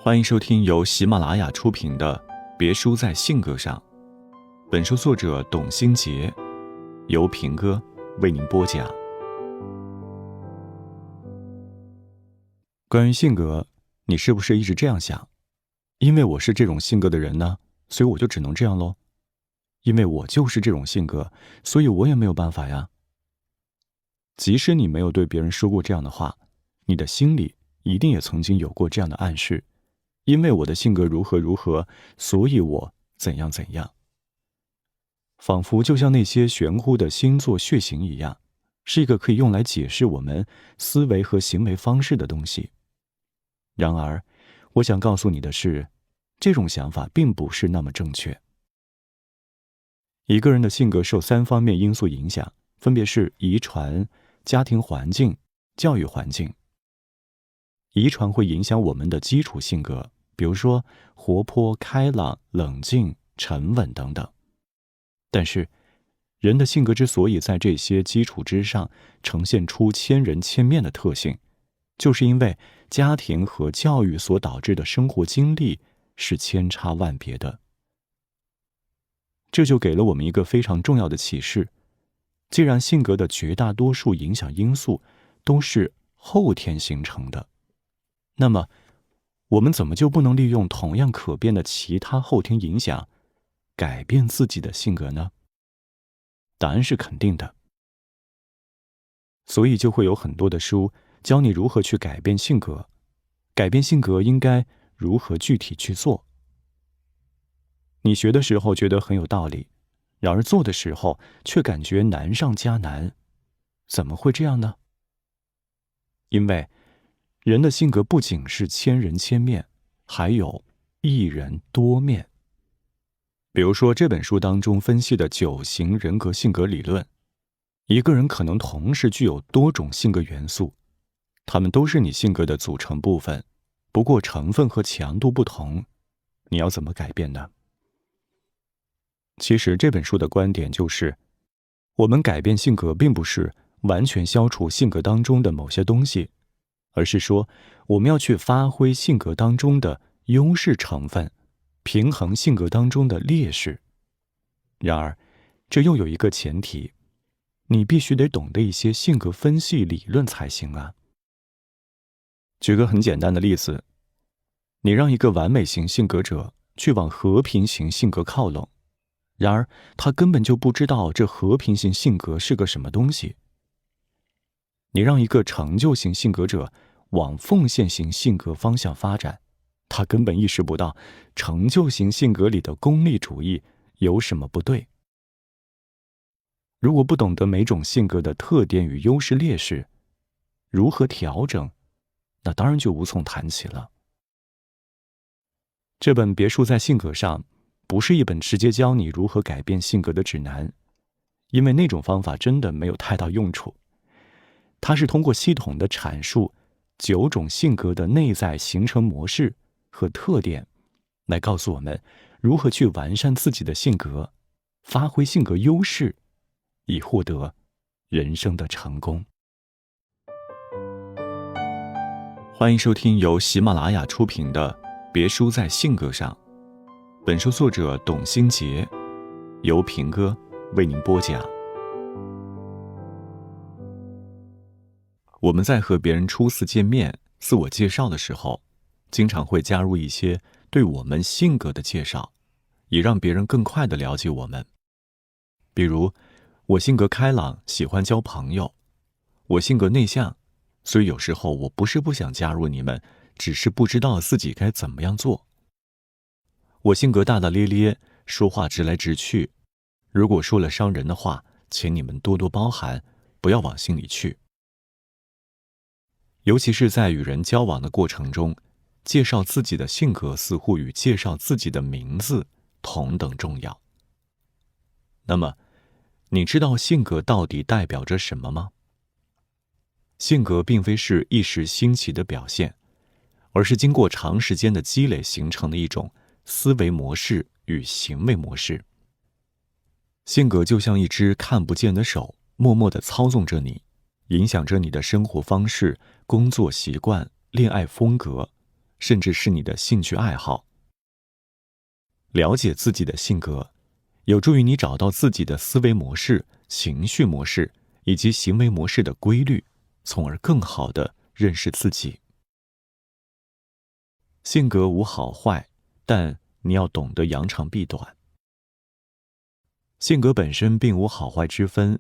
欢迎收听由喜马拉雅出品的《别输在性格上》，本书作者董新杰，由平哥为您播讲。关于性格，你是不是一直这样想？因为我是这种性格的人呢，所以我就只能这样咯。因为我就是这种性格，所以我也没有办法呀。即使你没有对别人说过这样的话，你的心里一定也曾经有过这样的暗示。因为我的性格如何如何，所以我怎样怎样。仿佛就像那些玄乎的星座血型一样，是一个可以用来解释我们思维和行为方式的东西。然而，我想告诉你的是，这种想法并不是那么正确。一个人的性格受3方面因素影响，分别是遗传、家庭环境、教育环境。遗传会影响我们的基础性格，比如说活泼、开朗、冷静、沉稳等等。但是，人的性格之所以在这些基础之上呈现出千人千面的特性，就是因为家庭和教育所导致的生活经历是千差万别的。这就给了我们一个非常重要的启示：既然性格的绝大多数影响因素都是后天形成的，那么我们怎么就不能利用同样可变的其他后天影响，改变自己的性格呢？答案是肯定的。所以就会有很多的书教你如何去改变性格，改变性格应该如何具体去做。你学的时候觉得很有道理，然而做的时候却感觉难上加难。怎么会这样呢？因为人的性格不仅是千人千面，还有一人多面。比如说这本书当中分析的9型人格性格理论，一个人可能同时具有多种性格元素，它们都是你性格的组成部分，不过成分和强度不同，你要怎么改变呢？其实这本书的观点就是，我们改变性格并不是完全消除性格当中的某些东西，而是说我们要去发挥性格当中的优势成分，平衡性格当中的劣势。然而，这又有一个前提，你必须得懂得一些性格分析理论才行啊。举个很简单的例子，你让一个完美型性格者去往和平型性格靠拢，然而他根本就不知道这和平型性格是个什么东西。你让一个成就型性格者往奉献型性格方向发展，他根本意识不到成就型性格里的功利主义有什么不对。如果不懂得每种性格的特点与优势劣势，如何调整，那当然就无从谈起了。这本《别输在性格上》不是一本直接教你如何改变性格的指南，因为那种方法真的没有太大用处。它是通过系统的阐述9种性格的内在形成模式和特点，来告诉我们如何去完善自己的性格，发挥性格优势，以获得人生的成功。欢迎收听由喜马拉雅出品的《别输在性格上》，本书作者董新杰，由平哥为您播讲。我们在和别人初次见面、自我介绍的时候，经常会加入一些对我们性格的介绍，以让别人更快地了解我们。比如，我性格开朗，喜欢交朋友；我性格内向，所以有时候我不是不想加入你们，只是不知道自己该怎么样做。我性格大大咧咧，说话直来直去，如果说了伤人的话，请你们多多包涵，不要往心里去。尤其是在与人交往的过程中，介绍自己的性格似乎与介绍自己的名字同等重要。那么，你知道性格到底代表着什么吗？性格并非是一时兴起的表现，而是经过长时间的积累形成的一种思维模式与行为模式。性格就像一只看不见的手，默默地操纵着你，影响着你的生活方式、工作习惯、恋爱风格，甚至是你的兴趣爱好。了解自己的性格，有助于你找到自己的思维模式、情绪模式以及行为模式的规律，从而更好地认识自己。性格无好坏，但你要懂得扬长避短。性格本身并无好坏之分，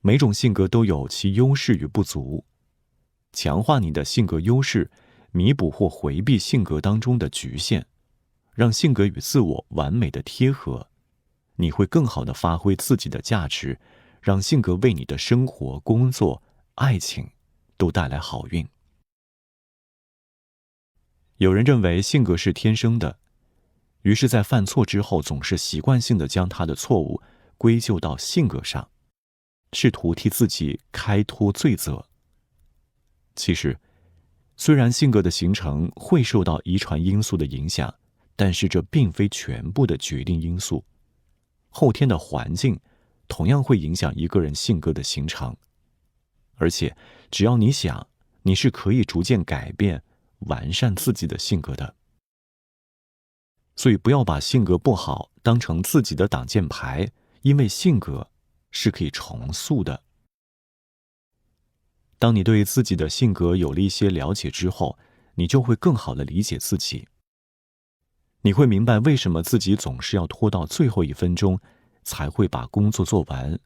每种性格都有其优势与不足。强化你的性格优势，弥补或回避性格当中的局限，让性格与自我完美的贴合，你会更好地发挥自己的价值，让性格为你的生活、工作、爱情都带来好运。有人认为性格是天生的，于是在犯错之后总是习惯性地将他的错误归咎到性格上，试图替自己开脱罪责。其实，虽然性格的形成会受到遗传因素的影响，但是这并非全部的决定因素。后天的环境同样会影响一个人性格的形成，而且只要你想，你是可以逐渐改变、完善自己的性格的。所以不要把性格不好当成自己的挡箭牌，因为性格是可以重塑的。当你对自己的性格有了一些了解之后，你就会更好地理解自己。你会明白为什么自己总是要拖到最后1分钟才会把工作做完，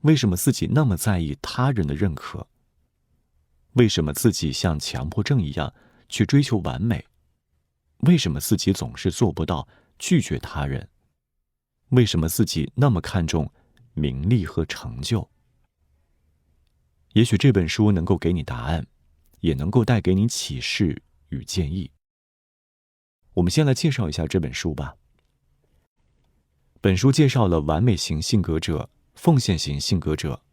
为什么自己那么在意他人的认可，为什么自己像强迫症一样去追求完美，为什么自己总是做不到拒绝他人，为什么自己那么看重名利和成就。也许这本书能够给你答案，也能够带给你启示与建议。我们先来介绍一下这本书吧。本书介绍了完美型性格者、奉献型性格者、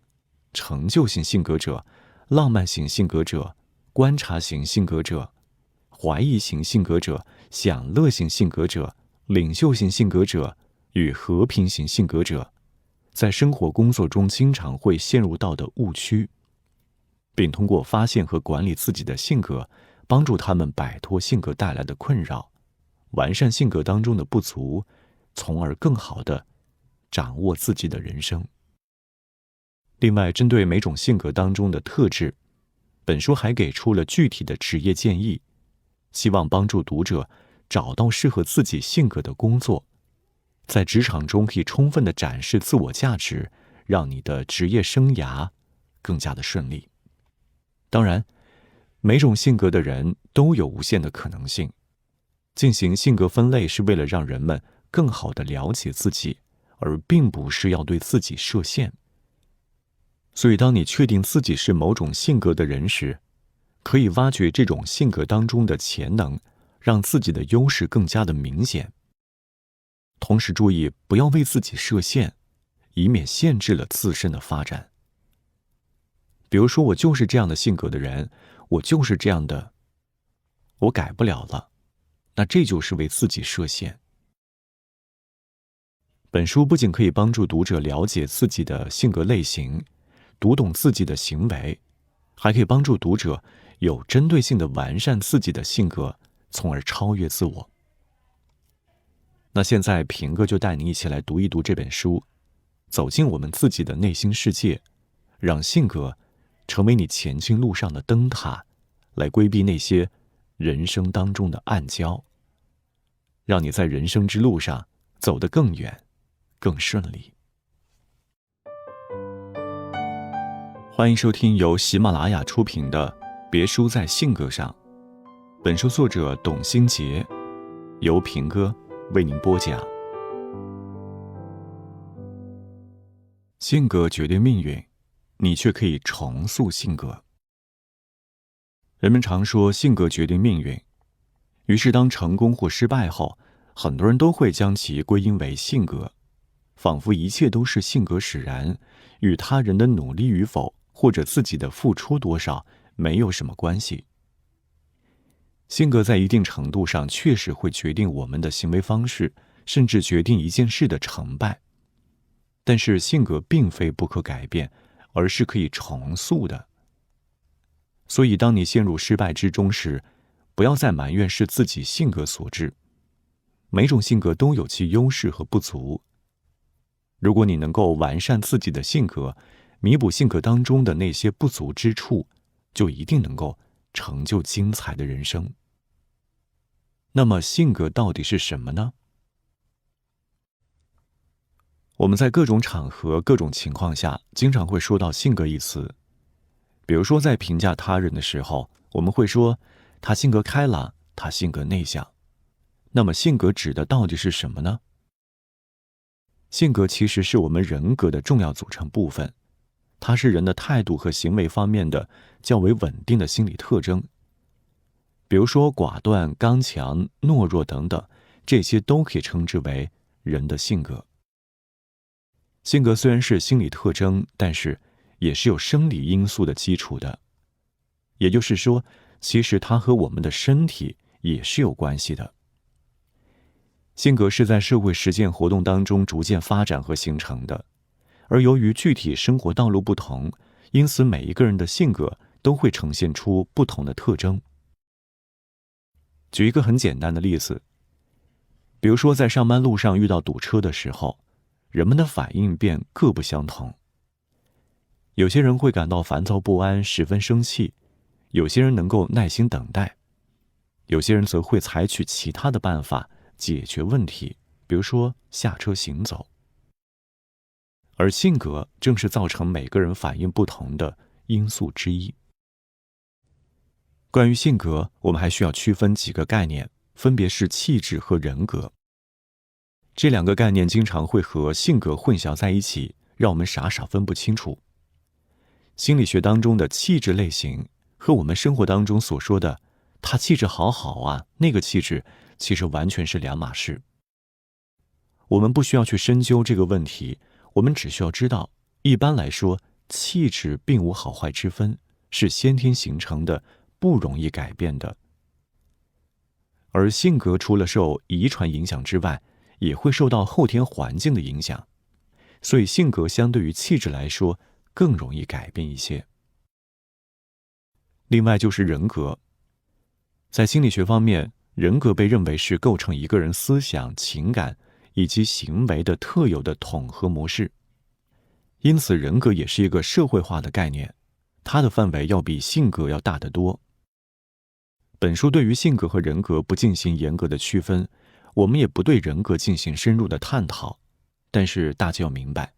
成就型性格者、浪漫型性格者、观察型性格者、怀疑型性格者、享乐型性格者、领袖型性格者与和平型性格者在生活工作中经常会陷入到的误区，并通过发现和管理自己的性格，帮助他们摆脱性格带来的困扰，完善性格当中的不足，从而更好地掌握自己的人生。另外，针对每种性格当中的特质，本书还给出了具体的职业建议，希望帮助读者找到适合自己性格的工作，在职场中可以充分地展示自我价值，让你的职业生涯更加的顺利。当然，每种性格的人都有无限的可能性。进行性格分类是为了让人们更好地了解自己，而并不是要对自己设限。所以当你确定自己是某种性格的人时，可以挖掘这种性格当中的潜能，让自己的优势更加的明显。同时注意不要为自己设限，以免限制了自身的发展。比如说，我就是这样的性格的人，我就是这样的，我改不了了，那这就是为自己设限。本书不仅可以帮助读者了解自己的性格类型，读懂自己的行为，还可以帮助读者有针对性地完善自己的性格，从而超越自我。那现在平哥就带你一起来读一读这本书，走进我们自己的内心世界，让性格成为你前进路上的灯塔，来规避那些人生当中的暗礁，让你在人生之路上走得更远、更顺利。欢迎收听由喜马拉雅出品的《别输在性格上》，本书作者董新杰，由平哥为您播讲。性格决定命运，你却可以重塑性格。人们常说性格决定命运，于是当成功或失败后，很多人都会将其归因为性格，仿佛一切都是性格使然，与他人的努力与否或者自己的付出多少没有什么关系。性格在一定程度上确实会决定我们的行为方式，甚至决定一件事的成败。但是性格并非不可改变，而是可以重塑的。所以当你陷入失败之中时，不要再埋怨是自己性格所致。每种性格都有其优势和不足。如果你能够完善自己的性格，弥补性格当中的那些不足之处，就一定能够成就精彩的人生。那么性格到底是什么呢？我们在各种场合、各种情况下，经常会说到性格一词。比如说在评价他人的时候，我们会说他性格开朗，他性格内向。那么性格指的到底是什么呢？性格其实是我们人格的重要组成部分，它是人的态度和行为方面的较为稳定的心理特征。比如说寡断、刚强、懦弱等等，这些都可以称之为人的性格。性格虽然是心理特征，但是也是有生理因素的基础的。也就是说，其实它和我们的身体也是有关系的。性格是在社会实践活动当中逐渐发展和形成的，而由于具体生活道路不同，因此每一个人的性格都会呈现出不同的特征。举一个很简单的例子，比如说在上班路上遇到堵车的时候，人们的反应便各不相同。有些人会感到烦躁不安，十分生气，有些人能够耐心等待，有些人则会采取其他的办法解决问题，比如说下车行走。而性格正是造成每个人反应不同的因素之一。关于性格，我们还需要区分几个概念，分别是气质和人格。这两个概念经常会和性格混淆在一起，让我们傻傻分不清楚。心理学当中的气质类型和我们生活当中所说的他气质好好啊，那个气质其实完全是两码事。我们不需要去深究这个问题，我们只需要知道，一般来说，气质并无好坏之分，是先天形成的，不容易改变的。而性格除了受遗传影响之外，也会受到后天环境的影响，所以性格相对于气质来说更容易改变一些。另外就是人格，在心理学方面，人格被认为是构成一个人思想、情感以及行为的特有的统合模式。因此人格也是一个社会化的概念，它的范围要比性格要大得多。本书对于性格和人格不进行严格的区分，我们也不对人格进行深入的探讨，但是大家要明白，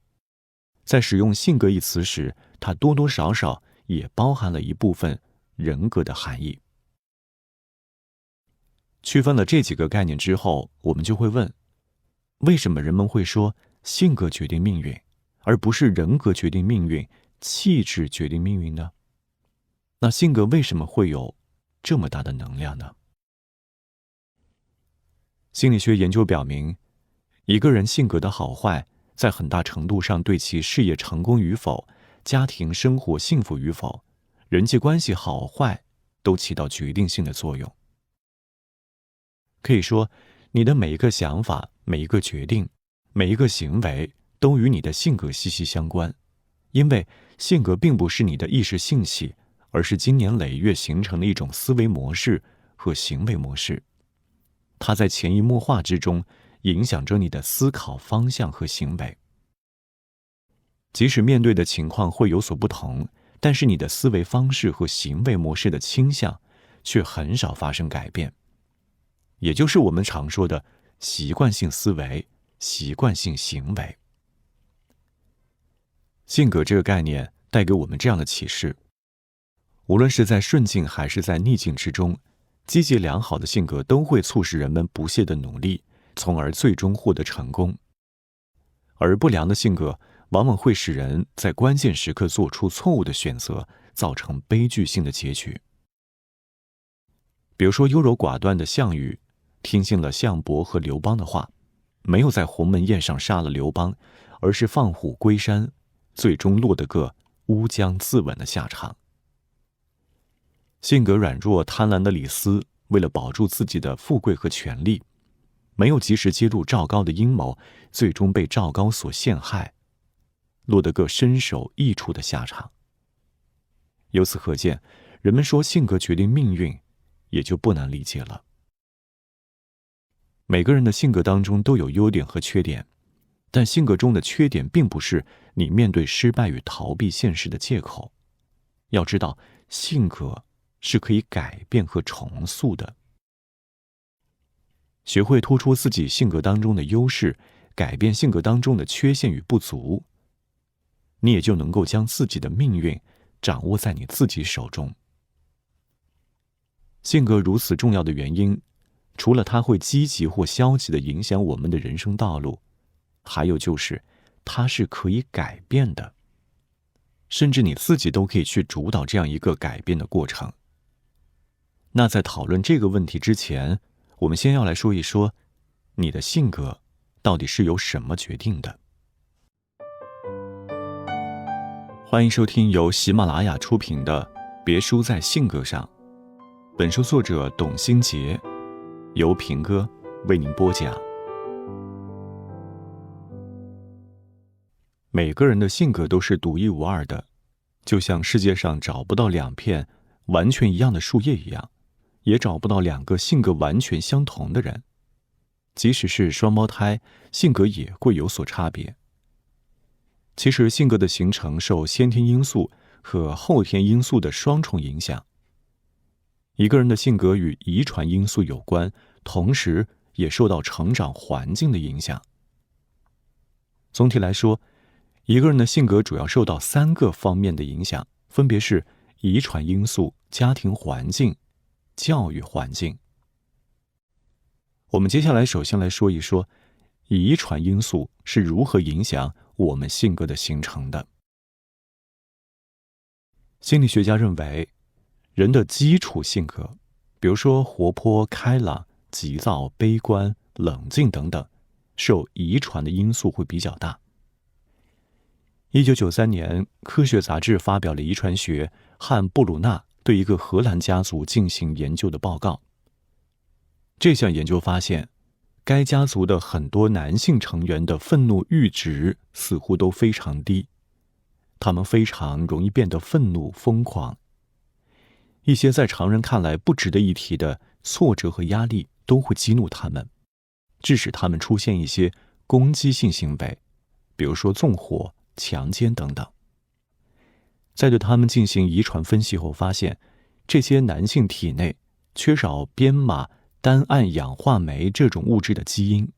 在使用性格一词时，它多多少少也包含了一部分人格的含义。区分了这几个概念之后，我们就会问，为什么人们会说性格决定命运，而不是人格决定命运，气质决定命运呢？那性格为什么会有这么大的能量呢？心理学研究表明，一个人性格的好坏，在很大程度上对其事业成功与否、家庭生活幸福与否、人际关系好坏都起到决定性的作用。可以说，你的每一个想法、每一个决定、每一个行为都与你的性格息息相关，因为性格并不是你的意识兴起，而是经年累月形成的一种思维模式和行为模式。它在潜移默化之中影响着你的思考方向和行为。即使面对的情况会有所不同，但是你的思维方式和行为模式的倾向却很少发生改变，也就是我们常说的习惯性思维、习惯性行为。性格这个概念带给我们这样的启示：无论是在顺境还是在逆境之中，积极良好的性格都会促使人们不懈的努力，从而最终获得成功。而不良的性格往往会使人在关键时刻做出错误的选择，造成悲剧性的结局。比如说优柔寡断的项羽，听信了项伯和刘邦的话，没有在鸿门宴上杀了刘邦，而是放虎归山，最终落得个乌江自刎的下场。性格软弱贪婪的李斯，为了保住自己的富贵和权力，没有及时揭露赵高的阴谋，最终被赵高所陷害，落得个身首异处的下场。由此可见，人们说性格决定命运，也就不难理解了。每个人的性格当中都有优点和缺点，但性格中的缺点并不是你面对失败与逃避现实的借口。要知道，性格是可以改变和重塑的。学会突出自己性格当中的优势，改变性格当中的缺陷与不足，你也就能够将自己的命运掌握在你自己手中。性格如此重要的原因，除了它会积极或消极地影响我们的人生道路，还有就是它是可以改变的，甚至你自己都可以去主导这样一个改变的过程。那在讨论这个问题之前，我们先要来说一说，你的性格到底是由什么决定的？欢迎收听由喜马拉雅出品的《别输在性格上》，本书作者董新杰，由平哥为您播讲。每个人的性格都是独一无二的，就像世界上找不到两片完全一样的树叶一样，也找不到两个性格完全相同的人。即使是双胞胎，性格也会有所差别。其实性格的形成受先天因素和后天因素的双重影响。一个人的性格与遗传因素有关，同时也受到成长环境的影响。总体来说，一个人的性格主要受到3个方面的影响，分别是遗传因素、家庭环境、教育环境。我们接下来首先来说一说，遗传因素是如何影响我们性格的形成的。心理学家认为，人的基础性格，比如说活泼、开朗、急躁、悲观、冷静等等，受遗传的因素会比较大。1993年，科学杂志发表了遗传学汉布鲁纳对一个荷兰家族进行研究的报告。这项研究发现，该家族的很多男性成员的愤怒阈值似乎都非常低，他们非常容易变得愤怒、疯狂。一些在常人看来不值得一提的挫折和压力都会激怒他们，致使他们出现一些攻击性行为，比如说纵火、强奸等等。在对他们进行遗传分析后发现，这些男性体内缺少编码单胺氧化酶这种物质的基因。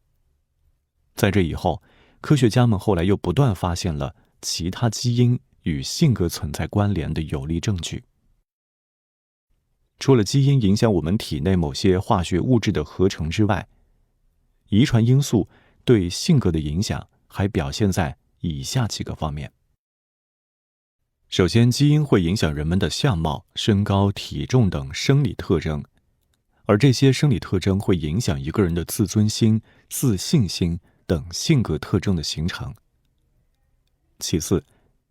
在这以后，科学家们后来又不断发现了其他基因与性格存在关联的有力证据。除了基因影响我们体内某些化学物质的合成之外，遗传因素对性格的影响还表现在以下几个方面。首先，基因会影响人们的相貌、身高、体重等生理特征，而这些生理特征会影响一个人的自尊心、自信心等性格特征的形成。其次，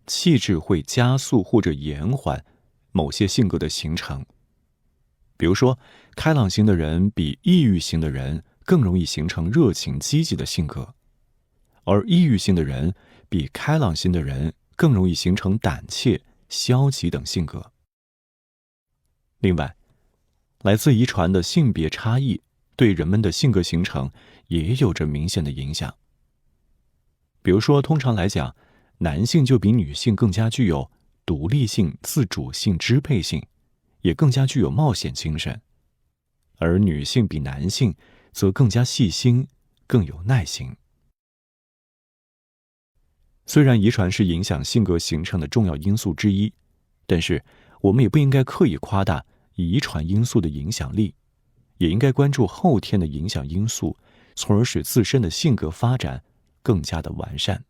气质会加速或者延缓某些性格的形成。比如说，开朗型的人比抑郁型的人更容易形成热情积极的性格，而抑郁型的人比开朗型的人更容易形成胆怯、消极等性格。另外，来自遗传的性别差异对人们的性格形成也有着明显的影响。比如说，通常来讲，男性就比女性更加具有独立性、自主性、支配性，也更加具有冒险精神，而女性比男性则更加细心，更有耐心。虽然遗传是影响性格形成的重要因素之一，但是我们也不应该刻意夸大遗传因素的影响力，也应该关注后天的影响因素，从而使自身的性格发展更加的完善。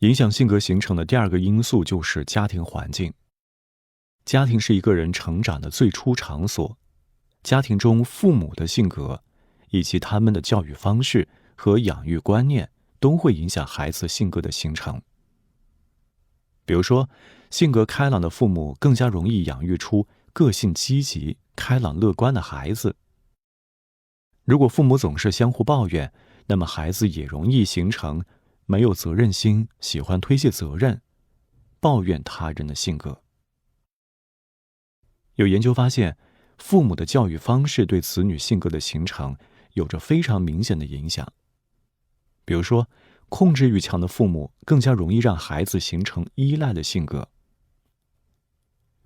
影响性格形成的第二个因素就是家庭环境。家庭是一个人成长的最初场所，家庭中父母的性格，以及他们的教育方式和养育观念，都会影响孩子性格的形成。比如说，性格开朗的父母更加容易养育出个性积极、开朗乐观的孩子。如果父母总是相互抱怨，那么孩子也容易形成没有责任心、喜欢推卸责任、抱怨他人的性格。有研究发现，父母的教育方式对子女性格的形成有着非常明显的影响。比如说，控制欲强的父母更加容易让孩子形成依赖的性格。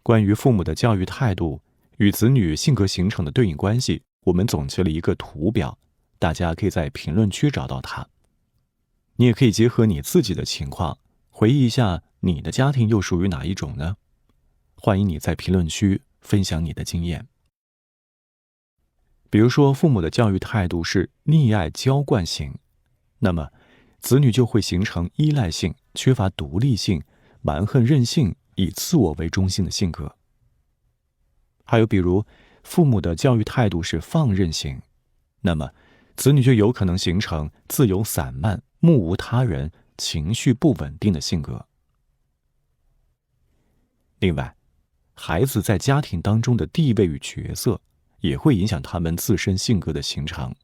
关于父母的教育态度与子女性格形成的对应关系，我们总结了一个图表，大家可以在评论区找到它。你也可以结合你自己的情况，回忆一下你的家庭又属于哪一种呢？欢迎你在评论区分享你的经验。比如说，父母的教育态度是溺爱娇惯型，那么子女就会形成依赖性、缺乏独立性、蛮横任性、以自我为中心的性格。还有比如，父母的教育态度是放任型，那么子女就有可能形成自由散漫、目无他人、情绪不稳定的性格。另外，孩子在家庭当中的地位与角色也会影响他们自身性格的形成。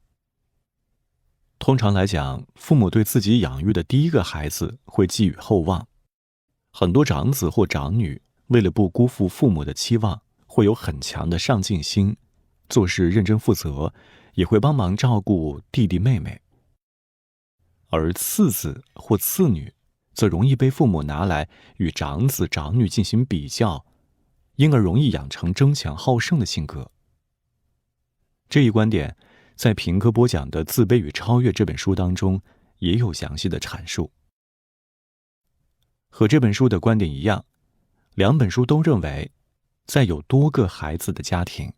通常来讲，父母对自己养育的第一个孩子会寄予厚望，很多长子或长女为了不辜负父母的期望，会有很强的上进心，做事认真负责，也会帮忙照顾弟弟妹妹。而次子或次女则容易被父母拿来与长子长女进行比较，因而容易养成争强好胜的性格。这一观点在平克波讲的《自卑与超越》这本书当中也有详细的阐述。和这本书的观点一样，两本书都认为，在有多个孩子的家庭，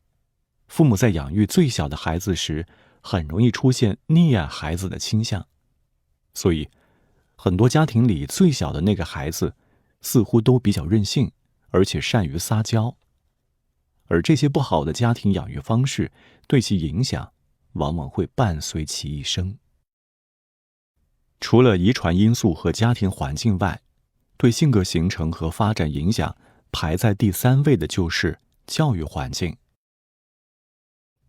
父母在养育最小的孩子时，很容易出现溺爱孩子的倾向。所以，很多家庭里最小的那个孩子似乎都比较任性，而且善于撒娇。而这些不好的家庭养育方式对其影响往往会伴随其一生。除了遗传因素和家庭环境外，对性格形成和发展影响排在第3位的就是教育环境。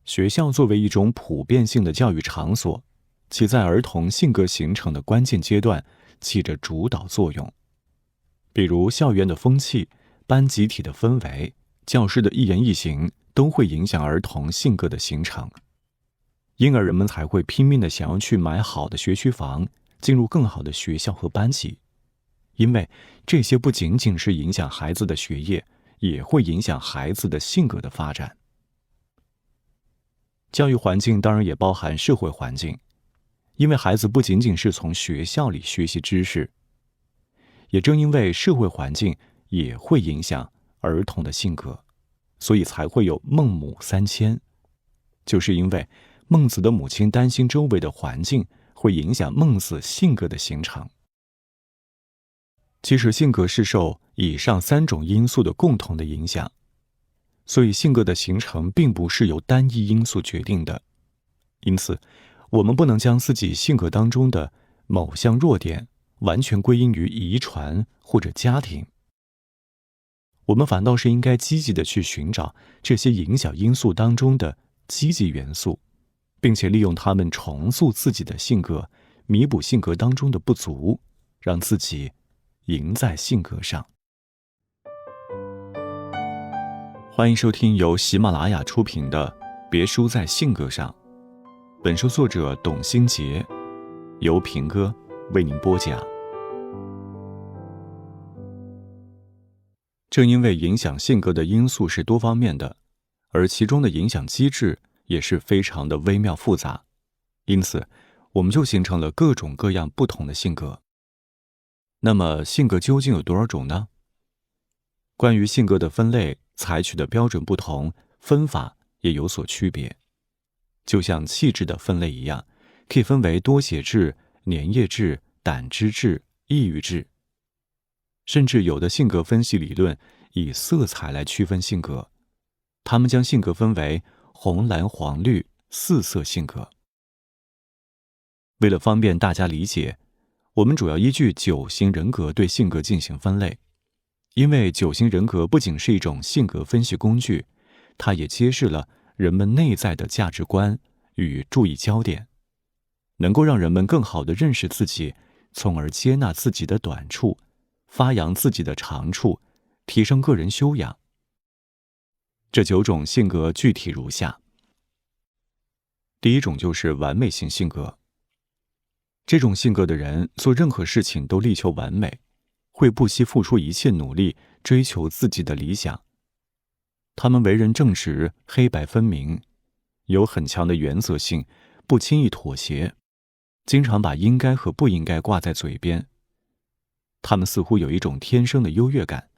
学校作为一种普遍性的教育场所，其在儿童性格形成的关键阶段起着主导作用。比如校园的风气、班集体的氛围、教师的一言一行都会影响儿童性格的形成，因而人们才会拼命地想要去买好的学区房，进入更好的学校和班级，因为这些不仅仅是影响孩子的学业，也会影响孩子的性格的发展。教育环境当然也包含社会环境，因为孩子不仅仅是从学校里学习知识，也正因为社会环境也会影响儿童的性格，所以才会有孟母3000，就是因为孟子的母亲担心周围的环境会影响孟子性格的形成。其实性格是受以上3种因素的共同的影响，所以性格的形成并不是由单一因素决定的。因此，我们不能将自己性格当中的某项弱点完全归因于遗传或者家庭。我们反倒是应该积极的去寻找这些影响因素当中的积极元素，并且利用它们重塑自己的性格，弥补性格当中的不足，让自己赢在性格上。欢迎收听由喜马拉雅出品的《别输在性格上》，本书作者董新杰，由平哥为您播讲。正因为影响性格的因素是多方面的，而其中的影响机制也是非常的微妙复杂，因此我们就形成了各种各样不同的性格。那么性格究竟有多少种呢？关于性格的分类，采取的标准不同，分法也有所区别。就像气质的分类一样，可以分为多血质、粘液质、胆汁质、抑郁质。甚至有的性格分析理论以色彩来区分性格，他们将性格分为红、蓝、黄、绿4色性格。为了方便大家理解，我们主要依据9型人格对性格进行分类。因为9型人格不仅是一种性格分析工具，它也揭示了人们内在的价值观与注意焦点，能够让人们更好地认识自己，从而接纳自己的短处，发扬自己的长处，提升个人修养。这9种性格具体如下。第一种就是完美型性格。这种性格的人做任何事情都力求完美，会不惜付出一切努力追求自己的理想。他们为人正直，黑白分明，有很强的原则性，不轻易妥协，经常把应该和不应该挂在嘴边。他们似乎有一种天生的优越感，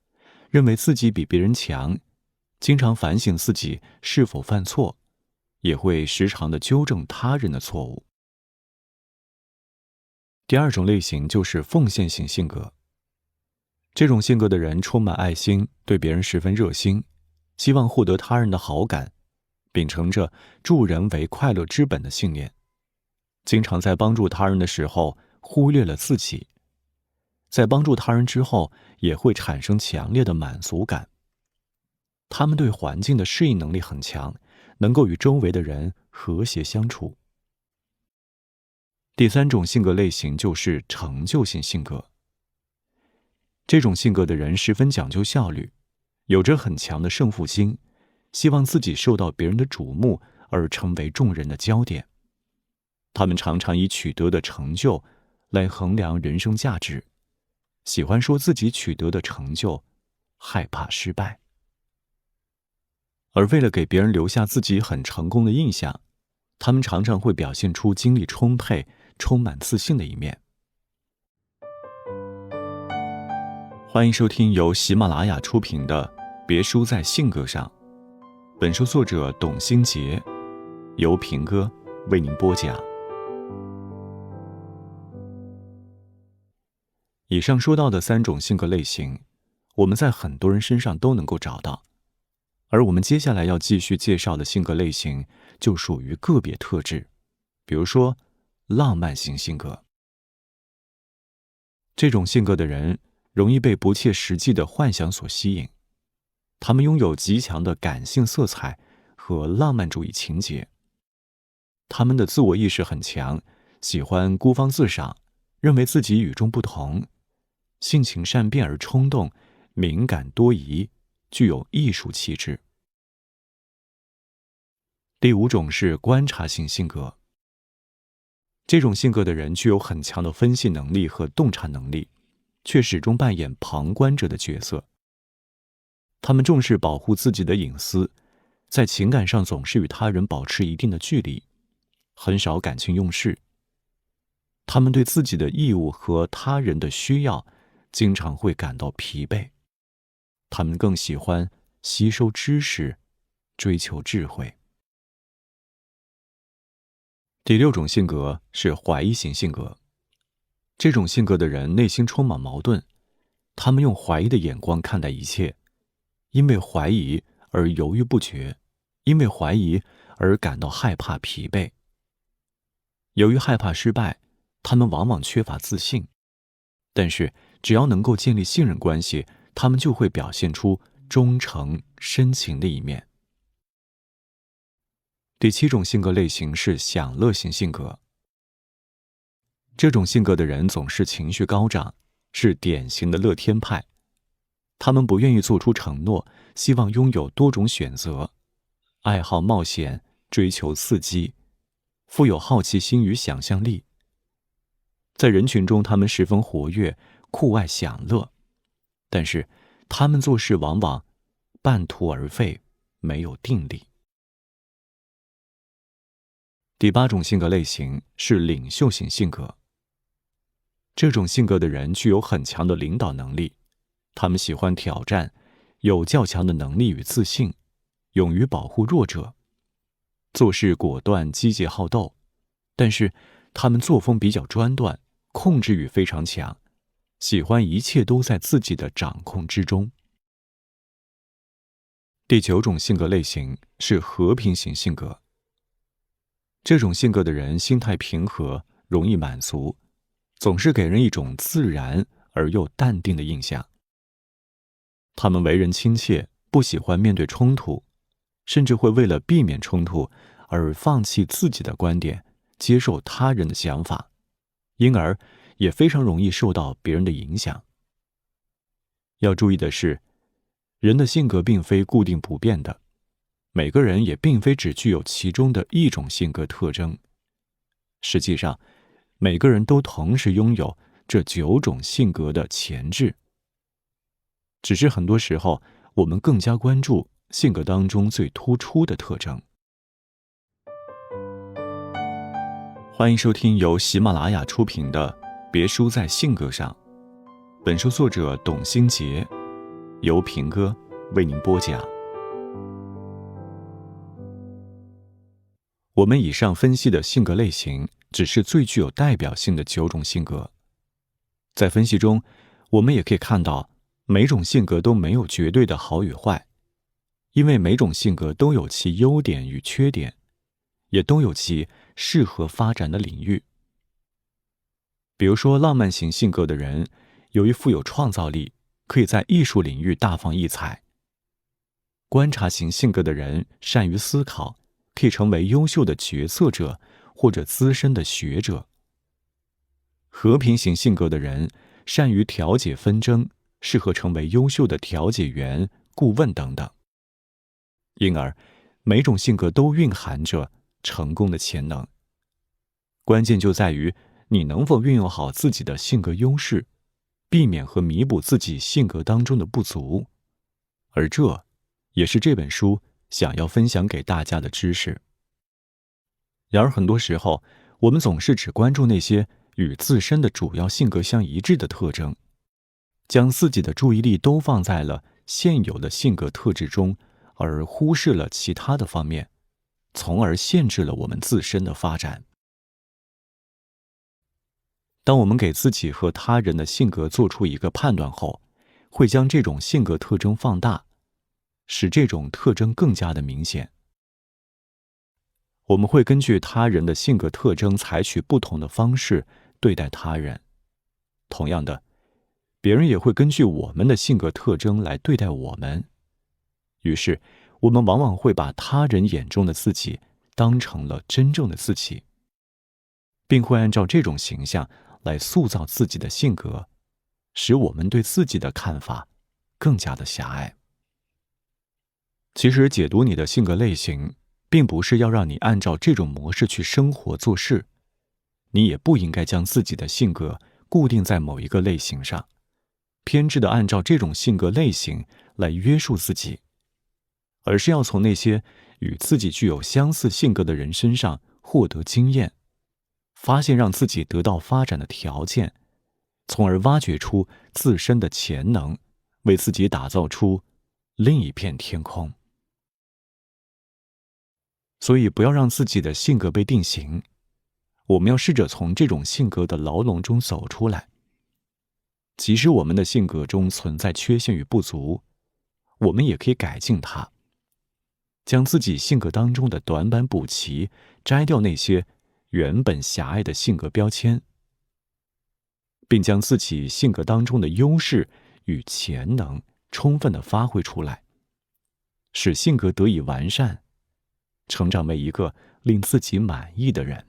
认为自己比别人强，经常反省自己是否犯错，也会时常地纠正他人的错误。第二种类型就是奉献型性格。这种性格的人充满爱心，对别人十分热心，希望获得他人的好感，秉承着助人为快乐之本的信念，经常在帮助他人的时候忽略了自己，在帮助他人之后也会产生强烈的满足感。他们对环境的适应能力很强，能够与周围的人和谐相处。第三种性格类型就是成就型性格。这种性格的人十分讲究效率，有着很强的胜负心，希望自己受到别人的瞩目而成为众人的焦点。他们常常以取得的成就来衡量人生价值，喜欢说自己取得的成就，害怕失败。而为了给别人留下自己很成功的印象，他们常常会表现出精力充沛、充满自信的一面。欢迎收听由喜马拉雅出品的《别输在性格上》，本书作者董新杰，由平哥为您播讲。以上说到的3种性格类型，我们在很多人身上都能够找到。而我们接下来要继续介绍的性格类型就属于个别特质，比如说浪漫型性格。这种性格的人容易被不切实际的幻想所吸引，他们拥有极强的感性色彩和浪漫主义情节。他们的自我意识很强，喜欢孤芳自赏，认为自己与众不同，性情善变而冲动，敏感多疑，具有艺术气质。第5种是观察型性格。这种性格的人具有很强的分析能力和洞察能力，却始终扮演旁观者的角色。他们重视保护自己的隐私，在情感上总是与他人保持一定的距离，很少感情用事。他们对自己的义务和他人的需要经常会感到疲惫。他们更喜欢吸收知识，追求智慧。第6种性格是怀疑型性格。这种性格的人内心充满矛盾，他们用怀疑的眼光看待一切，因为怀疑而犹豫不决，因为怀疑而感到害怕疲惫。由于害怕失败，他们往往缺乏自信，但是只要能够建立信任关系，他们就会表现出忠诚深情的一面。第7种性格类型是享乐型性格。这种性格的人总是情绪高涨，是典型的乐天派。他们不愿意做出承诺，希望拥有多种选择，爱好冒险，追求刺激，富有好奇心与想象力。在人群中，他们十分活跃，酷爱享乐，但是他们做事往往半途而废，没有定力。第8种性格类型是领袖型性格。这种性格的人具有很强的领导能力，他们喜欢挑战，有较强的能力与自信，勇于保护弱者，做事果断积极好斗，但是他们作风比较专断，控制欲非常强，喜欢一切都在自己的掌控之中。第9种性格类型是和平型性格。这种性格的人心态平和，容易满足，总是给人一种自然而又淡定的印象。他们为人亲切，不喜欢面对冲突，甚至会为了避免冲突而放弃自己的观点，接受他人的想法，因而也非常容易受到别人的影响。要注意的是，人的性格并非固定不变的，每个人也并非只具有其中的一种性格特征。实际上，每个人都同时拥有这9种性格的潜质。只是很多时候，我们更加关注性格当中最突出的特征。欢迎收听由喜马拉雅出品的《别输在性格上》，本书作者董新杰，由平哥为您播讲。我们以上分析的性格类型只是最具有代表性的9种性格。在分析中，我们也可以看到，每种性格都没有绝对的好与坏，因为每种性格都有其优点与缺点，也都有其适合发展的领域。比如说，浪漫型性格的人由于富有创造力，可以在艺术领域大放异彩；观察型性格的人善于思考，可以成为优秀的决策者或者资深的学者；和平型性格的人善于调解纷争，适合成为优秀的调解员、顾问等等。因而，每种性格都蕴含着成功的潜能。关键就在于你能否运用好自己的性格优势，避免和弥补自己性格当中的不足。而这也是这本书想要分享给大家的知识。然而很多时候，我们总是只关注那些与自身的主要性格相一致的特征，将自己的注意力都放在了现有的性格特质中，而忽视了其他的方面，从而限制了我们自身的发展。当我们给自己和他人的性格做出一个判断后，会将这种性格特征放大，使这种特征更加的明显。我们会根据他人的性格特征采取不同的方式对待他人。同样的，别人也会根据我们的性格特征来对待我们。于是，我们往往会把他人眼中的自己当成了真正的自己，并会按照这种形象来塑造自己的性格，使我们对自己的看法更加的狭隘。其实，解读你的性格类型，并不是要让你按照这种模式去生活做事，你也不应该将自己的性格固定在某一个类型上，偏执地按照这种性格类型来约束自己，而是要从那些与自己具有相似性格的人身上获得经验，发现让自己得到发展的条件，从而挖掘出自身的潜能，为自己打造出另一片天空。所以不要让自己的性格被定型，我们要试着从这种性格的牢笼中走出来。即使我们的性格中存在缺陷与不足，我们也可以改进它，将自己性格当中的短板补齐，摘掉那些原本狭隘的性格标签，并将自己性格当中的优势与潜能充分地发挥出来，使性格得以完善，成长为一个令自己满意的人。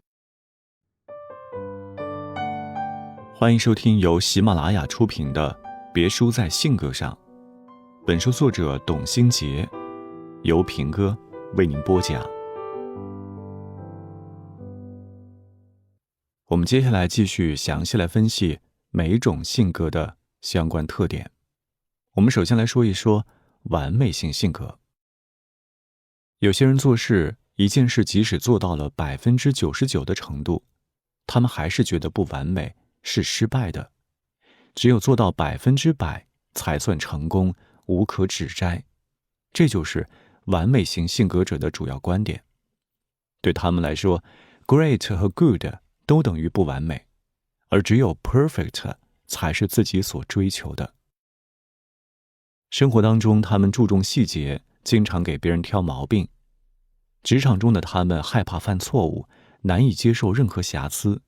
欢迎收听由喜马拉雅出品的《别输在性格上》，本书作者董新杰，由平哥为您播讲。我们接下来继续详细来分析每一种性格的相关特点。我们首先来说一说完美型性格。有些人做事，一件事即使做到了99%的程度，他们还是觉得不完美，是失败的。只有做到100%才算成功，无可指摘。这就是完美型性格者的主要观点。对他们来说， great 和 good 都等于不完美，而只有 perfect 才是自己所追求的。生活当中，他们注重细节，经常给别人挑毛病。职场中的他们害怕犯错误，难以接受任何瑕疵。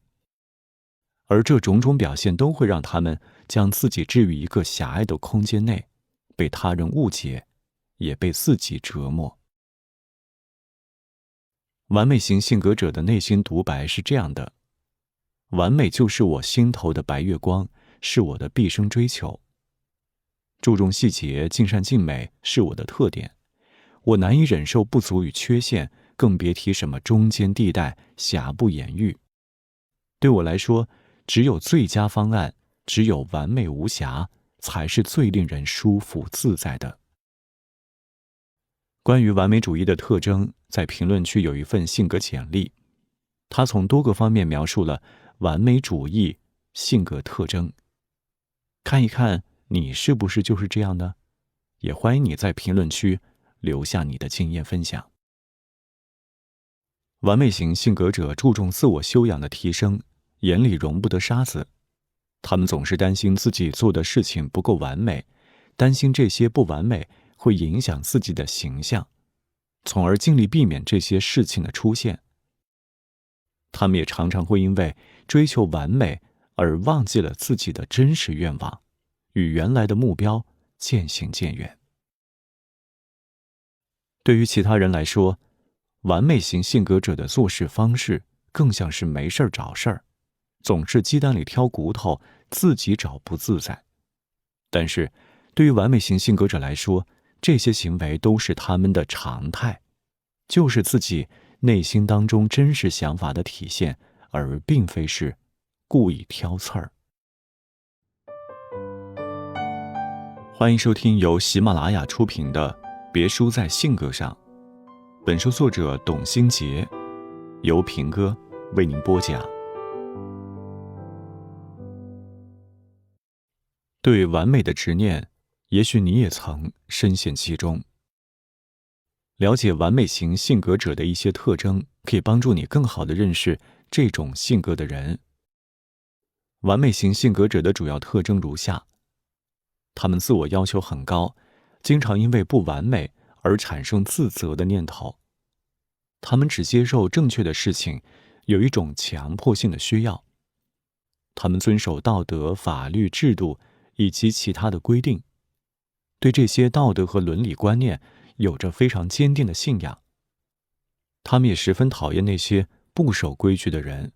而这种种表现都会让他们将自己置于一个狭隘的空间内，被他人误解，也被自己折磨。完美型性格者的内心独白是这样的：完美就是我心头的白月光，是我的毕生追求。注重细节，尽善尽美是我的特点。我难以忍受不足与缺陷，更别提什么中间地带，瑕不掩瑜。对我来说，只有最佳方案，只有完美无瑕，才是最令人舒服自在的。关于完美主义的特征，在评论区有一份性格简历，他从多个方面描述了完美主义性格特征。看一看你是不是就是这样呢？也欢迎你在评论区留下你的经验分享。完美型性格者注重自我修养的提升，眼里容不得沙子。他们总是担心自己做的事情不够完美，担心这些不完美会影响自己的形象，从而尽力避免这些事情的出现。他们也常常会因为追求完美而忘记了自己的真实愿望，与原来的目标渐行渐远。对于其他人来说，完美型性格者的做事方式更像是没事儿找事儿，总是鸡蛋里挑骨头，自己找不自在。但是，对于完美型性格者来说，这些行为都是他们的常态，就是自己内心当中真实想法的体现，而并非是故意挑刺儿。欢迎收听由喜马拉雅出品的《别输在性格上》，本书作者董兴杰，由平哥为您播讲。对完美的执念，也许你也曾深陷其中。了解完美型性格者的一些特征，可以帮助你更好地认识这种性格的人。完美型性格者的主要特征如下：他们自我要求很高，经常因为不完美而产生自责的念头。他们只接受正确的事情，有一种强迫性的需要。他们遵守道德、法律、制度以及其他的规定，对这些道德和伦理观念有着非常坚定的信仰。他们也十分讨厌那些不守规矩的人。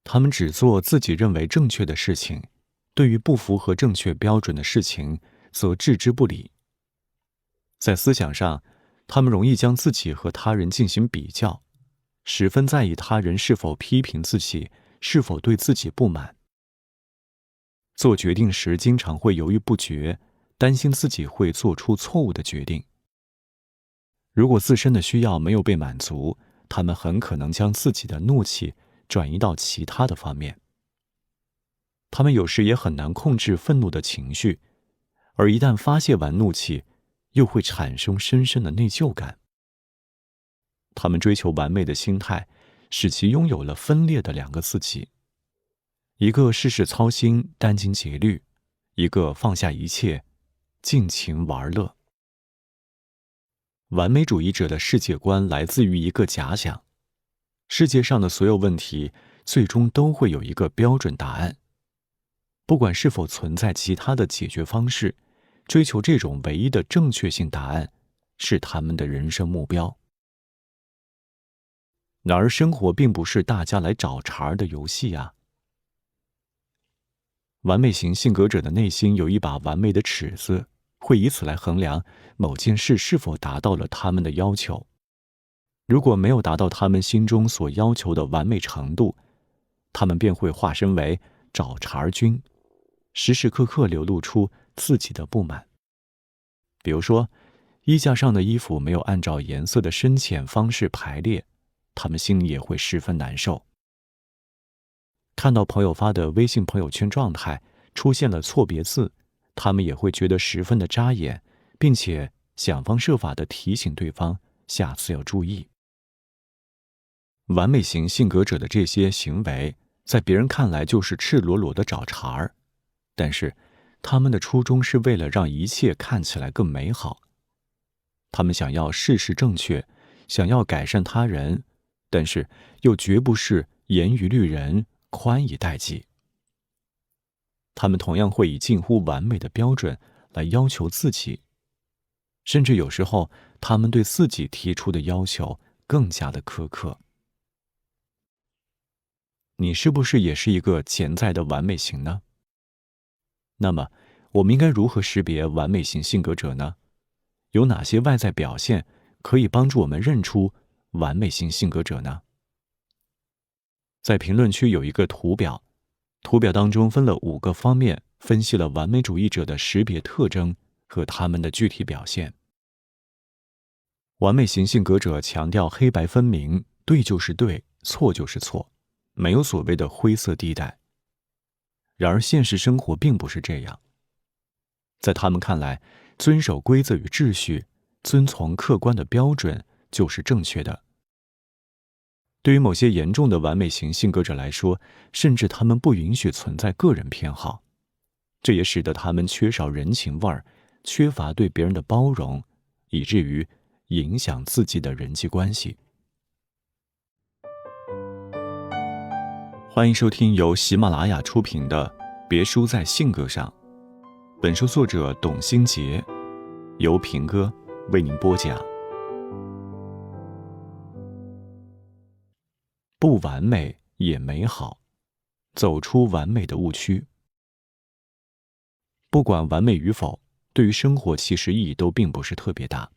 他们只做自己认为正确的事情，对于不符合正确标准的事情则置之不理。在思想上，他们容易将自己和他人进行比较，十分在意他人是否批评自己，是否对自己不满。做决定时经常会犹豫不决，担心自己会做出错误的决定。如果自身的需要没有被满足，他们很可能将自己的怒气转移到其他的方面。他们有时也很难控制愤怒的情绪，而一旦发泄完怒气，又会产生深深的内疚感。他们追求完美的心态，使其拥有了分裂的两个自己：一个事事操心、殚精竭虑，一个放下一切，尽情玩乐。完美主义者的世界观来自于一个假想：世界上的所有问题最终都会有一个标准答案。不管是否存在其他的解决方式，追求这种唯一的正确性答案是他们的人生目标。然而生活并不是大家来找茬的游戏啊。完美型性格者的内心有一把完美的尺子，会以此来衡量某件事是否达到了他们的要求。如果没有达到他们心中所要求的完美程度，他们便会化身为找茬君，时时刻刻流露出自己的不满。比如说，衣架上的衣服没有按照颜色的深浅方式排列，他们心里也会十分难受。看到朋友发的微信朋友圈状态出现了错别字，他们也会觉得十分的扎眼，并且想方设法地提醒对方下次要注意。完美型性格者的这些行为，在别人看来就是赤裸裸的找茬儿，但是他们的初衷是为了让一切看起来更美好。他们想要事事正确，想要改善他人，但是又绝不是严于律人，宽以待己。他们同样会以近乎完美的标准来要求自己，甚至有时候他们对自己提出的要求更加的苛刻。你是不是也是一个潜在的完美型呢？那么我们应该如何识别完美型性格者呢？有哪些外在表现可以帮助我们认出完美型性格者呢？在评论区有一个图表，图表当中分了5个方面，分析了完美主义者的识别特征和他们的具体表现。完美型性格者强调黑白分明，对就是对，错就是错，没有所谓的灰色地带。然而现实生活并不是这样，在他们看来，遵守规则与秩序，遵从客观的标准就是正确的。对于某些严重的完美型性格者来说，甚至他们不允许存在个人偏好，这也使得他们缺少人情味儿，缺乏对别人的包容，以至于影响自己的人际关系。欢迎收听由喜马拉雅出品的《别输在性格上》，本书作者董新杰，由平哥为您播讲。不完美也美好，走出完美的误区。不管完美与否，对于生活其实意义都并不是特别大，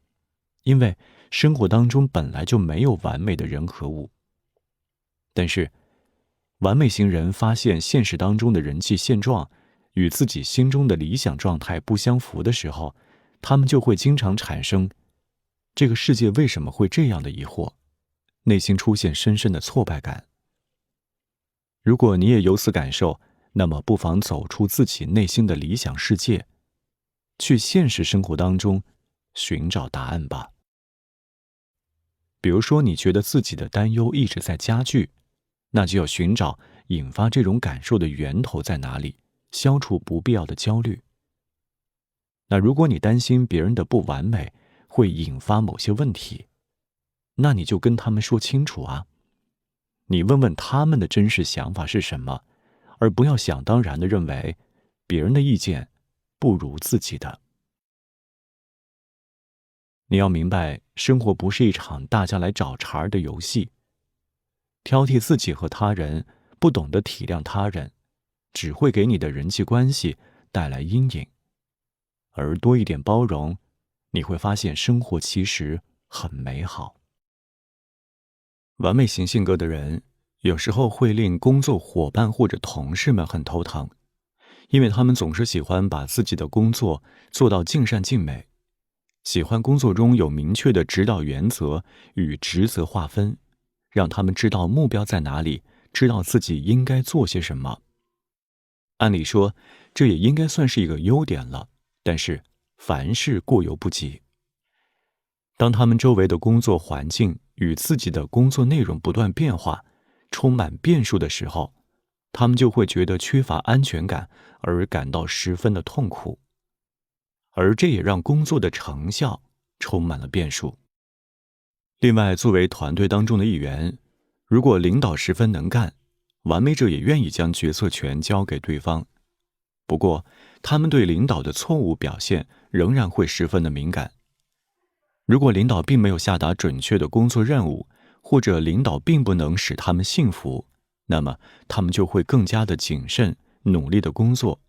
因为生活当中本来就没有完美的人和物。但是完美型人发现现实当中的人际现状与自己心中的理想状态不相符的时候，他们就会经常产生这个世界为什么会这样的疑惑，内心出现深深的挫败感。如果你也有此感受，那么不妨走出自己内心的理想世界，去现实生活当中寻找答案吧。比如说，你觉得自己的担忧一直在加剧，那就要寻找引发这种感受的源头在哪里，消除不必要的焦虑。那如果你担心别人的不完美会引发某些问题，那你就跟他们说清楚啊，你问问他们的真实想法是什么，而不要想当然地认为别人的意见不如自己的。你要明白，生活不是一场大家来找茬的游戏。挑剔自己和他人，不懂得体谅他人，只会给你的人际关系带来阴影。而多一点包容，你会发现生活其实很美好。完美型性格的人有时候会令工作伙伴或者同事们很头疼，因为他们总是喜欢把自己的工作做到尽善尽美，喜欢工作中有明确的指导原则与职责划分，让他们知道目标在哪里，知道自己应该做些什么。按理说，这也应该算是一个优点了，但是凡事过犹不及。当他们周围的工作环境与自己的工作内容不断变化，充满变数的时候，他们就会觉得缺乏安全感，而感到十分的痛苦。而这也让工作的成效充满了变数。另外，作为团队当中的一员，如果领导十分能干，完美者也愿意将决策权交给对方。不过，他们对领导的错误表现仍然会十分的敏感。如果领导并没有下达准确的工作任务，或者领导并不能使他们信服，那么他们就会更加的谨慎，努力的工作，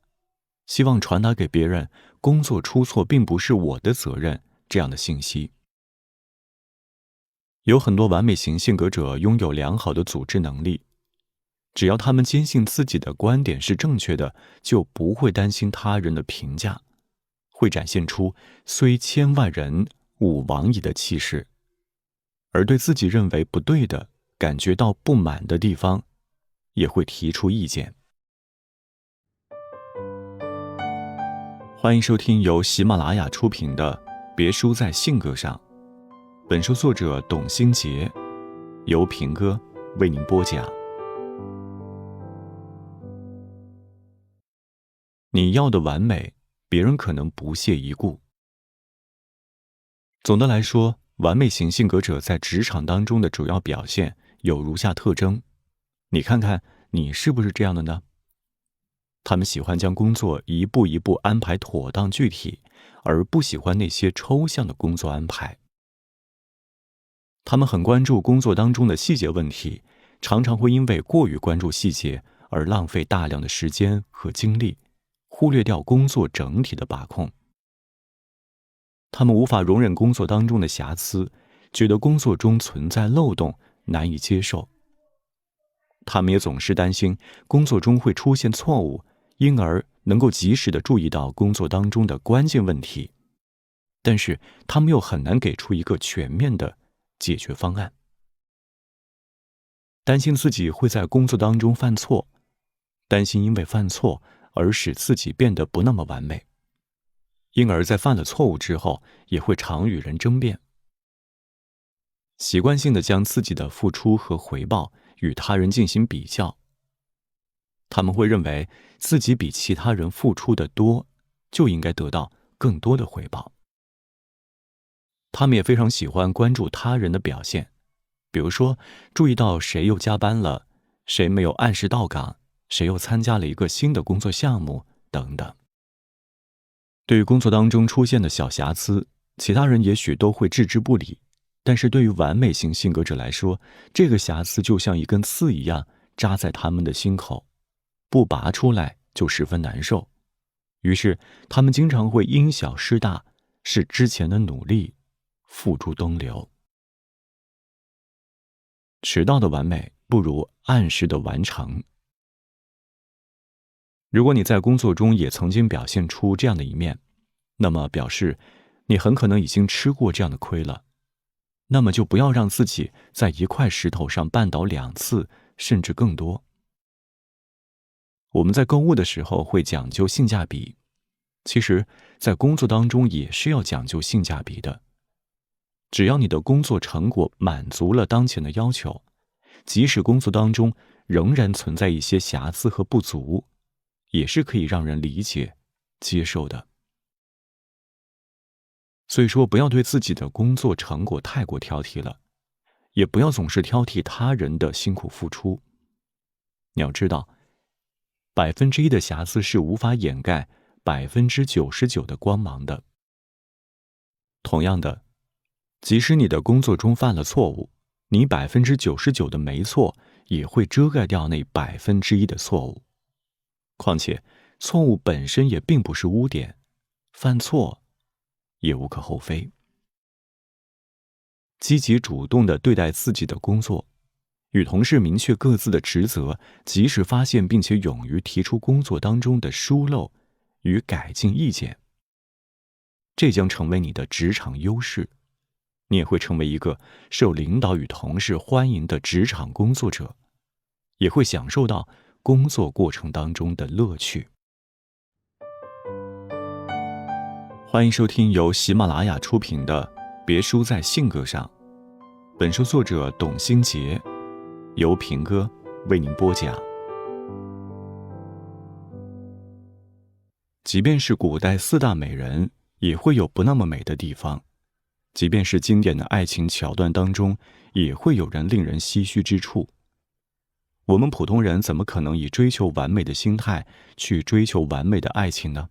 希望传达给别人工作出错并不是我的责任这样的信息。有很多完美型性格者拥有良好的组织能力，只要他们坚信自己的观点是正确的，就不会担心他人的评价，会展现出虽千万人吾往矣的气势。而对自己认为不对的、感觉到不满的地方，也会提出意见。欢迎收听由喜马拉雅出品的《别输在性格上》，本书作者董新杰，由平哥为您播讲。你要的完美，别人可能不屑一顾。总的来说，完美型性格者在职场当中的主要表现有如下特征，你看看你是不是这样的呢？他们喜欢将工作一步一步安排妥当具体，而不喜欢那些抽象的工作安排。他们很关注工作当中的细节问题，常常会因为过于关注细节而浪费大量的时间和精力，忽略掉工作整体的把控。他们无法容忍工作当中的瑕疵，觉得工作中存在漏洞，难以接受。他们也总是担心工作中会出现错误，因而能够及时地注意到工作当中的关键问题，但是他们又很难给出一个全面的解决方案。担心自己会在工作当中犯错，担心因为犯错而使自己变得不那么完美，因而在犯了错误之后也会常与人争辩，习惯性地将自己的付出和回报与他人进行比较。他们会认为自己比其他人付出的多，就应该得到更多的回报。他们也非常喜欢关注他人的表现，比如说注意到谁又加班了，谁没有按时到岗，谁又参加了一个新的工作项目等等。对于工作当中出现的小瑕疵，其他人也许都会置之不理，但是对于完美型性格者来说，这个瑕疵就像一根刺一样扎在他们的心口，不拔出来就十分难受。于是他们经常会因小失大，使之前的努力付诸东流。迟到的完美不如按时的完成。如果你在工作中也曾经表现出这样的一面，那么表示你很可能已经吃过这样的亏了。那么就不要让自己在一块石头上绊倒2次，甚至更多。我们在购物的时候会讲究性价比，其实在工作当中也是要讲究性价比的。只要你的工作成果满足了当前的要求，即使工作当中仍然存在一些瑕疵和不足，也是可以让人理解、接受的。所以说，不要对自己的工作成果太过挑剔了，也不要总是挑剔他人的辛苦付出。你要知道，1%的瑕疵是无法掩盖99%的光芒的。同样的，即使你的工作中犯了错误，你99%的没错也会遮盖掉那1%的错误。况且，错误本身也并不是污点，犯错也无可厚非。积极主动地对待自己的工作，与同事明确各自的职责，及时发现并且勇于提出工作当中的疏漏与改进意见，这将成为你的职场优势。你也会成为一个受领导与同事欢迎的职场工作者，也会享受到工作过程当中的乐趣。欢迎收听由喜马拉雅出品的《别输在性格上》，本书作者董新杰，由平哥为您播讲。即便是古代4大美人，也会有不那么美的地方；即便是经典的爱情桥段当中，也会有人令人唏嘘之处。我们普通人怎么可能以追求完美的心态去追求完美的爱情呢？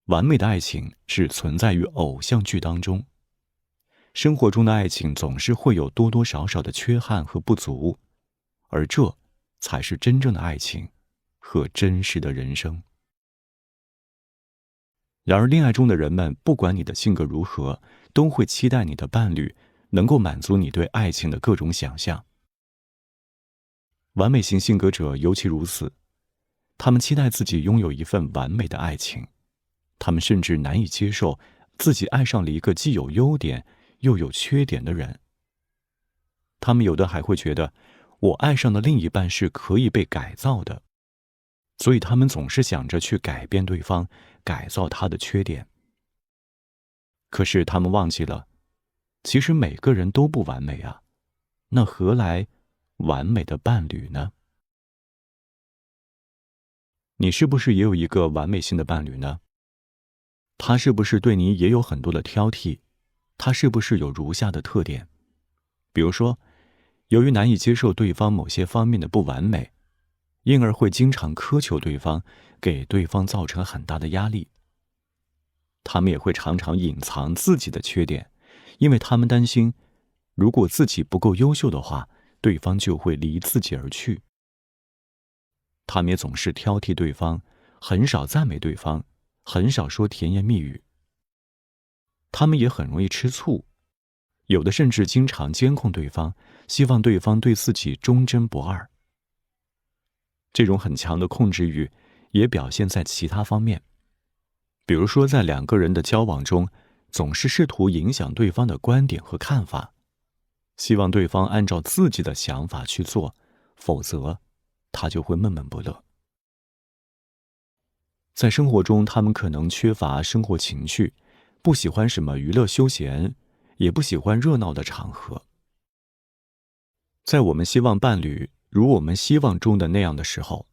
完美的爱情是存在于偶像剧当中，生活中的爱情总是会有多多少少的缺憾和不足，而这才是真正的爱情和真实的人生。然而恋爱中的人们，不管你的性格如何，都会期待你的伴侣能够满足你对爱情的各种想象。完美型性格者尤其如此，他们期待自己拥有一份完美的爱情，他们甚至难以接受自己爱上了一个既有优点又有缺点的人。他们有的还会觉得，我爱上的另一半是可以被改造的，所以他们总是想着去改变对方，改造他的缺点。可是他们忘记了，其实每个人都不完美啊，那何来完美的伴侣呢？你是不是也有一个完美性的伴侣呢？他是不是对你也有很多的挑剔？他是不是有如下的特点？比如说，由于难以接受对方某些方面的不完美，因而会经常苛求对方，给对方造成很大的压力。他们也会常常隐藏自己的缺点，因为他们担心，如果自己不够优秀的话，对方就会离自己而去。他们也总是挑剔对方，很少赞美对方，很少说甜言蜜语。他们也很容易吃醋，有的甚至经常监控对方，希望对方对自己忠贞不二。这种很强的控制欲也表现在其他方面，比如说在两个人的交往中，总是试图影响对方的观点和看法，希望对方按照自己的想法去做，否则他就会闷闷不乐。在生活中，他们可能缺乏生活情趣，不喜欢什么娱乐休闲，也不喜欢热闹的场合。在我们希望伴侣如我们希望中的那样的时候，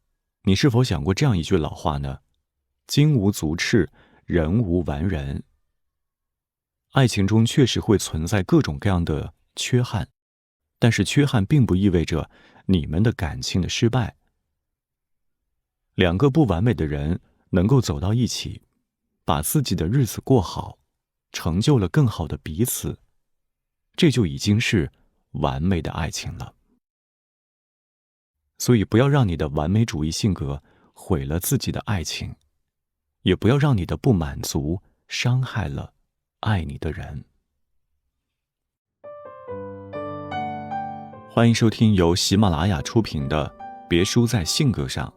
你是否想过这样一句老话呢？金无足赤，人无完人。爱情中确实会存在各种各样的缺憾，但是缺憾并不意味着你们的感情的失败。两个不完美的人能够走到一起，把自己的日子过好，成就了更好的彼此，这就已经是完美的爱情了。所以不要让你的完美主义性格毁了自己的爱情，也不要让你的不满足伤害了爱你的人。欢迎收听由喜马拉雅出品的《别输在性格上》，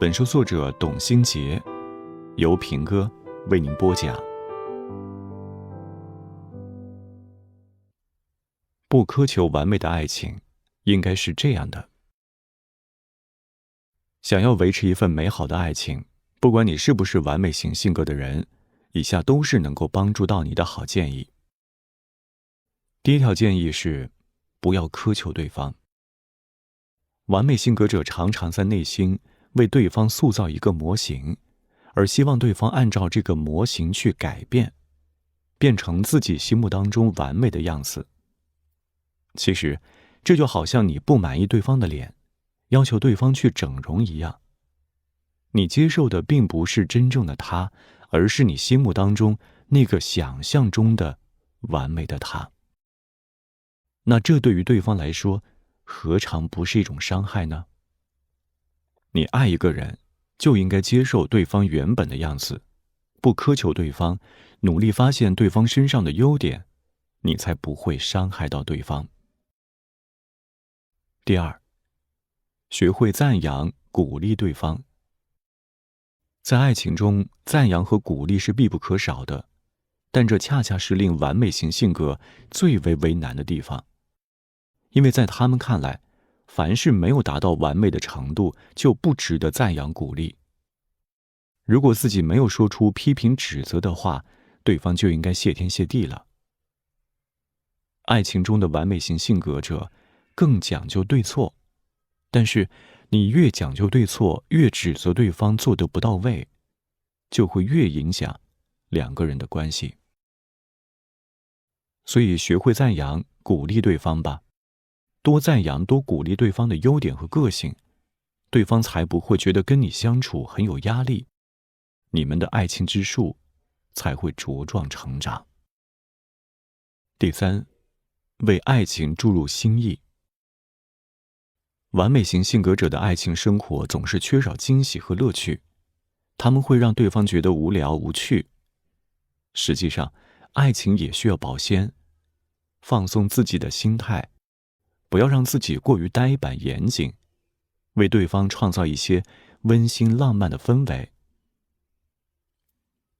本书作者董新杰，由平哥为您播讲。不苛求完美的爱情，应该是这样的。想要维持一份美好的爱情，不管你是不是完美型性格的人，以下都是能够帮助到你的好建议。第一条建议是，不要苛求对方。完美性格者常常在内心为对方塑造一个模型，而希望对方按照这个模型去改变，变成自己心目当中完美的样子。其实，这就好像你不满意对方的脸，要求对方去整容一样。你接受的并不是真正的他，而是你心目当中那个想象中的完美的他。那这对于对方来说，何尝不是一种伤害呢？你爱一个人，就应该接受对方原本的样子，不苛求对方，努力发现对方身上的优点，你才不会伤害到对方。第二，学会赞扬、鼓励对方。在爱情中，赞扬和鼓励是必不可少的，但这恰恰是令完美型性格最为为难的地方。因为在他们看来，凡是没有达到完美的程度，就不值得赞扬鼓励。如果自己没有说出批评指责的话，对方就应该谢天谢地了。爱情中的完美型性格者更讲究对错，但是你越讲究对错，越指责对方做得不到位，就会越影响两个人的关系。所以学会赞扬、鼓励对方吧，多赞扬、多鼓励对方的优点和个性，对方才不会觉得跟你相处很有压力，你们的爱情之树才会茁壮成长。第三，为爱情注入新意。完美型性格者的爱情生活总是缺少惊喜和乐趣，他们会让对方觉得无聊无趣。实际上，爱情也需要保鲜，放松自己的心态，不要让自己过于呆板严谨，为对方创造一些温馨浪漫的氛围。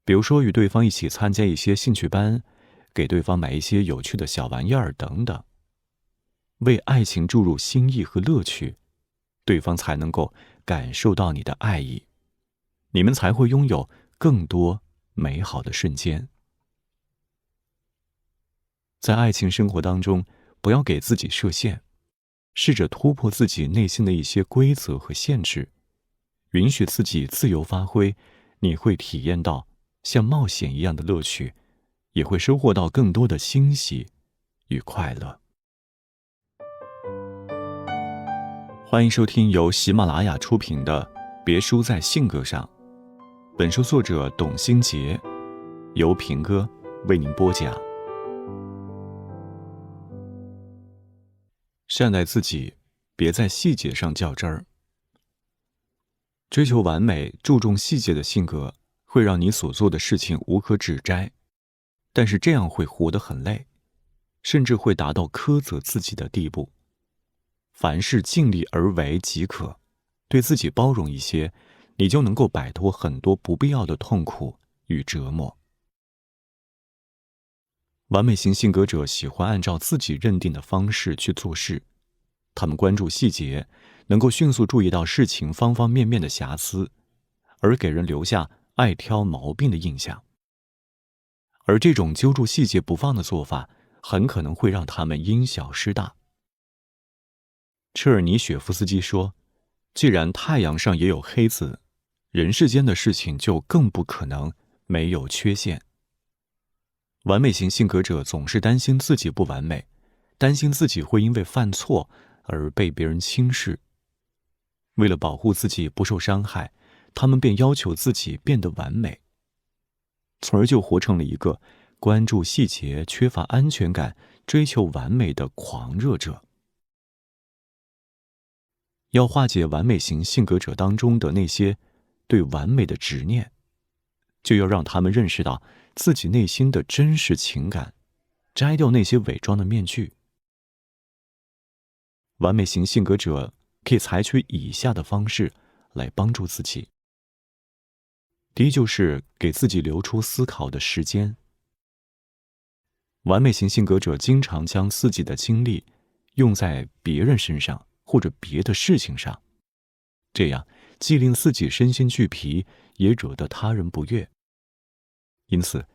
比如说与对方一起参加一些兴趣班，给对方买一些有趣的小玩意儿等等。为爱情注入新意和乐趣，对方才能够感受到你的爱意，你们才会拥有更多美好的瞬间。在爱情生活当中，不要给自己设限，试着突破自己内心的一些规则和限制，允许自己自由发挥，你会体验到像冒险一样的乐趣，也会收获到更多的欣喜与快乐。欢迎收听由喜马拉雅出品的《别输在性格上》，本书作者董新杰，由平哥为您播讲。善待自己，别在细节上较真儿。追求完美、注重细节的性格，会让你所做的事情无可指摘，但是这样会活得很累，甚至会达到苛责自己的地步。凡事尽力而为即可，对自己包容一些，你就能够摆脱很多不必要的痛苦与折磨。完美型性格者喜欢按照自己认定的方式去做事，他们关注细节，能够迅速注意到事情方方面面的瑕疵，而给人留下爱挑毛病的印象。而这种揪住细节不放的做法，很可能会让他们因小失大。车尔尼雪夫斯基说，既然太阳上也有黑子，人世间的事情就更不可能没有缺陷。完美型性格者总是担心自己不完美，担心自己会因为犯错而被别人轻视。为了保护自己不受伤害，他们便要求自己变得完美，从而就活成了一个关注细节、缺乏安全感、追求完美的狂热者。要化解完美型性格者当中的那些对完美的执念，就要让他们认识到自己内心的真实情感，摘掉那些伪装的面具。完美型性格者可以采取以下的方式来帮助自己。第一，就是给自己留出思考的时间。完美型性格者经常将自己的精力用在别人身上或者别的事情上，这样既令自己身心俱疲，也惹得他人不悦。因此，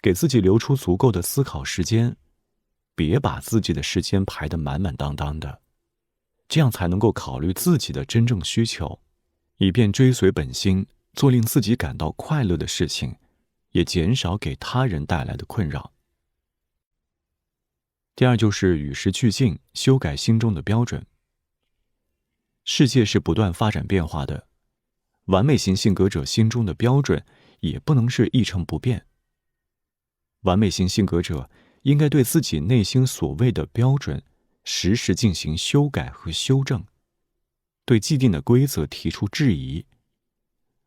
给自己留出足够的思考时间，别把自己的时间排得满满当当的，这样才能够考虑自己的真正需求，以便追随本心，做令自己感到快乐的事情，也减少给他人带来的困扰。第二，就是与时俱进，修改心中的标准。世界是不断发展变化的，完美型性格者心中的标准也不能是一成不变。完美型性格者应该对自己内心所谓的标准时时进行修改和修正，对既定的规则提出质疑，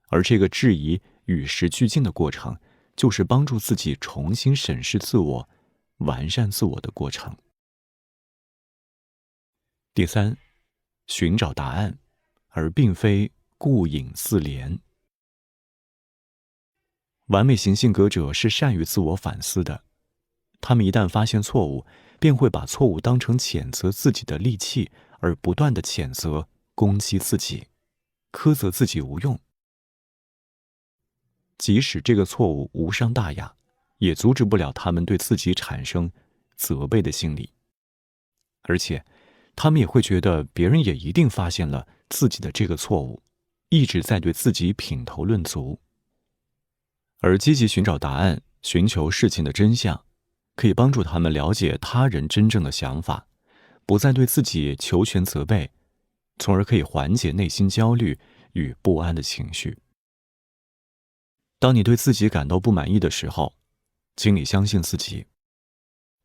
而这个质疑与时俱进的过程，就是帮助自己重新审视自我、完善自我的过程。第三，寻找答案，而并非顾影自怜。完美型性格者是善于自我反思的，他们一旦发现错误，便会把错误当成谴责自己的利器，而不断地谴责、攻击自己，苛责自己无用。即使这个错误无伤大雅，也阻止不了他们对自己产生责备的心理，而且他们也会觉得别人也一定发现了自己的这个错误，一直在对自己品头论足。而积极寻找答案，寻求事情的真相，可以帮助他们了解他人真正的想法，不再对自己求全责备，从而可以缓解内心焦虑与不安的情绪。当你对自己感到不满意的时候，请你相信自己，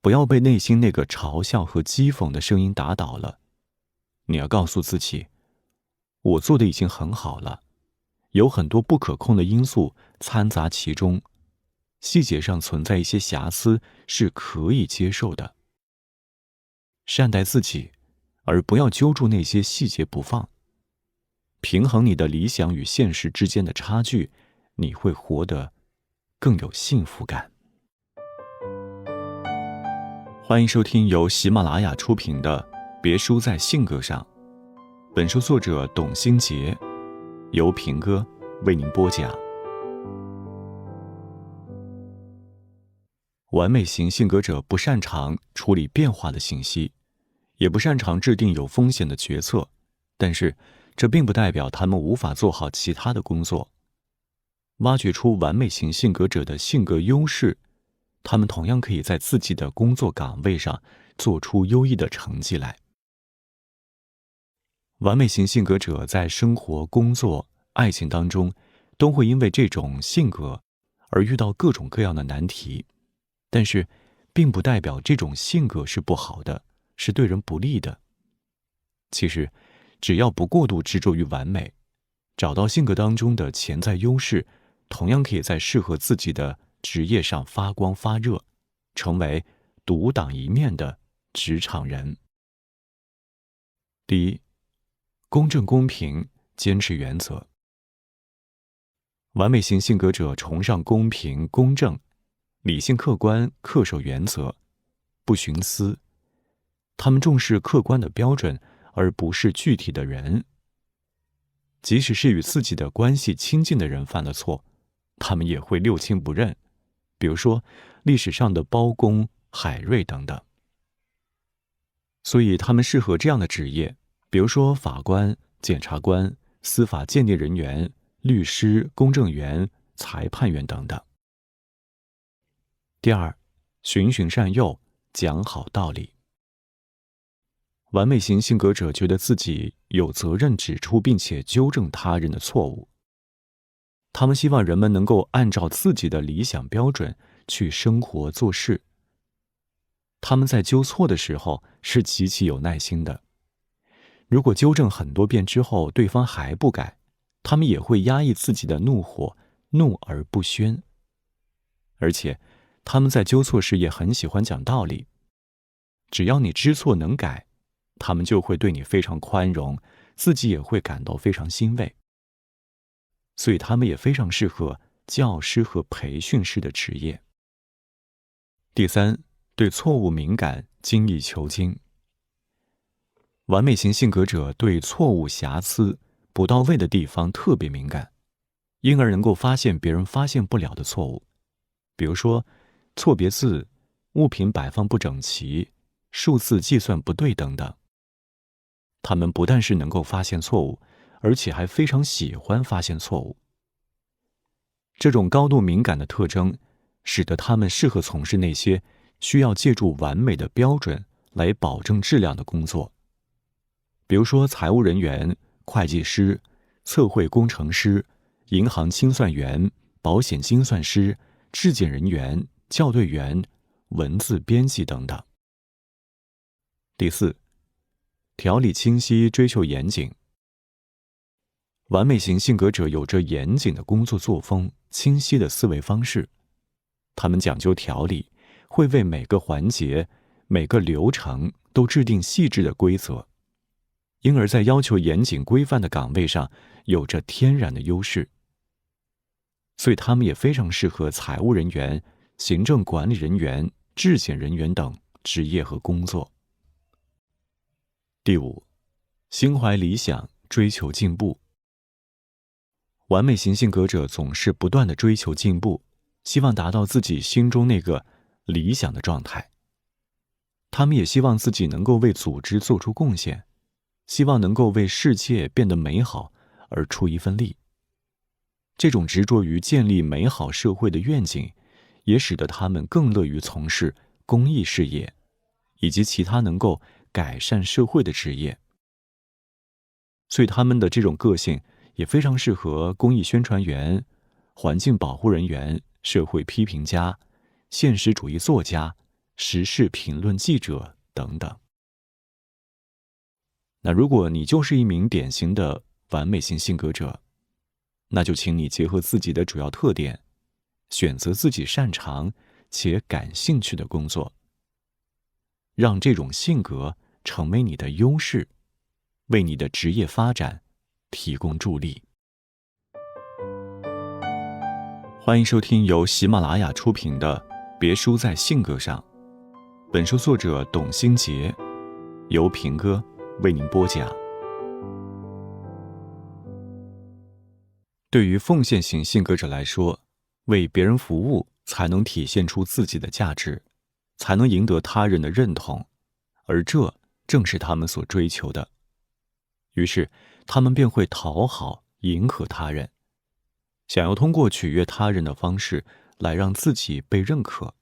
不要被内心那个嘲笑和讥讽的声音打倒了。你要告诉自己，我做的已经很好了，有很多不可控的因素掺杂其中，细节上存在一些瑕疵是可以接受的。善待自己，而不要揪住那些细节不放。平衡你的理想与现实之间的差距，你会活得更有幸福感。欢迎收听由喜马拉雅出品的《别输在性格上》，本书作者董新杰，由平哥为您播讲。完美型性格者不擅长处理变化的信息，也不擅长制定有风险的决策，但是这并不代表他们无法做好其他的工作。挖掘出完美型性格者的性格优势，他们同样可以在自己的工作岗位上做出优异的成绩来。完美型性格者在生活、工作、爱情当中，都会因为这种性格而遇到各种各样的难题，但是并不代表这种性格是不好的，是对人不利的。其实只要不过度执着于完美，找到性格当中的潜在优势，同样可以在适合自己的职业上发光发热，成为独当一面的职场人。第一，公正公平，坚持原则。完美型性格者崇尚公平公正，理性客观，恪守原则，不徇私。他们重视客观的标准，而不是具体的人。即使是与自己的关系亲近的人犯了错，他们也会六亲不认，比如说历史上的包公、海瑞等等。所以他们适合这样的职业，比如说法官、检察官、司法鉴定人员、律师、公证员、裁判员等等。第二，循循善诱，讲好道理。完美型性格者觉得自己有责任指出并且纠正他人的错误。他们希望人们能够按照自己的理想标准去生活做事。他们在纠错的时候是极其有耐心的。如果纠正很多遍之后对方还不改，他们也会压抑自己的怒火，怒而不宣。而且他们在纠错时也很喜欢讲道理。只要你知错能改，他们就会对你非常宽容，自己也会感到非常欣慰。所以他们也非常适合教师和培训师的职业。第三，对错误敏感，精益求精。完美型性格者对错误、瑕疵、不到位的地方特别敏感，因而能够发现别人发现不了的错误，比如说错别字、物品摆放不整齐、数字计算不对等等。他们不但是能够发现错误，而且还非常喜欢发现错误。这种高度敏感的特征，使得他们适合从事那些需要借助完美的标准来保证质量的工作，比如说财务人员、会计师、测绘工程师、银行清算员、保险精算师、质检人员、校对员、文字编辑等等。第四，条理清晰，追求严谨。完美型性格者有着严谨的工作作风，清晰的思维方式。他们讲究条理，会为每个环节、每个流程都制定细致的规则，因而在要求严谨规范的岗位上有着天然的优势。所以他们也非常适合财务人员、行政管理人员、质检人员等职业和工作。第五，心怀理想，追求进步。完美型性格者总是不断地追求进步，希望达到自己心中那个理想的状态。他们也希望自己能够为组织做出贡献，希望能够为世界变得美好而出一份力。这种执着于建立美好社会的愿景，也使得他们更乐于从事公益事业，以及其他能够改善社会的职业。所以他们的这种个性也非常适合公益宣传员、环境保护人员、社会批评家、现实主义作家、时事评论记者等等。那如果你就是一名典型的完美型性格者，那就请你结合自己的主要特点，选择自己擅长且感兴趣的工作，让这种性格成为你的优势，为你的职业发展提供助力。欢迎收听由喜马拉雅出品的《别输在性格上》，本书作者董新杰，由平哥为您播讲。对于奉献型性格者来说，为别人服务才能体现出自己的价值，才能赢得他人的认同，而这正是他们所追求的。于是他们便会讨好迎合他人，想要通过取悦他人的方式来让自己被认可，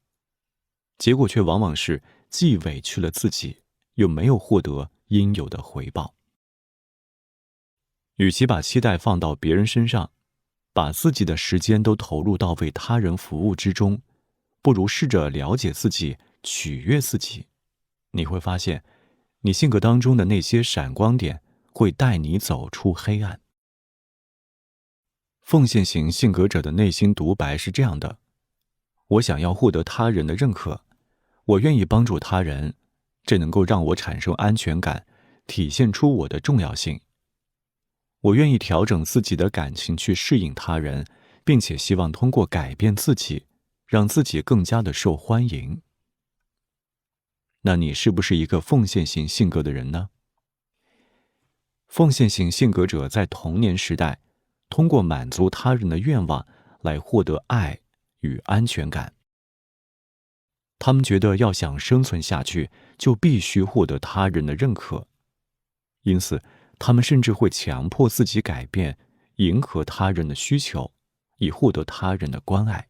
结果却往往是既委屈了自己，又没有获得应有的回报。与其把期待放到别人身上，把自己的时间都投入到为他人服务之中，不如试着了解自己，取悦自己。你会发现，你性格当中的那些闪光点会带你走出黑暗。奉献型性格者的内心独白是这样的：我想要获得他人的认可，我愿意帮助他人，这能够让我产生安全感，体现出我的重要性。我愿意调整自己的感情去适应他人，并且希望通过改变自己，让自己更加的受欢迎。那你是不是一个奉献型性格的人呢？奉献型性格者在童年时代，通过满足他人的愿望来获得爱与安全感。他们觉得要想生存下去，就必须获得他人的认可，因此他们甚至会强迫自己改变，迎合他人的需求，以获得他人的关爱。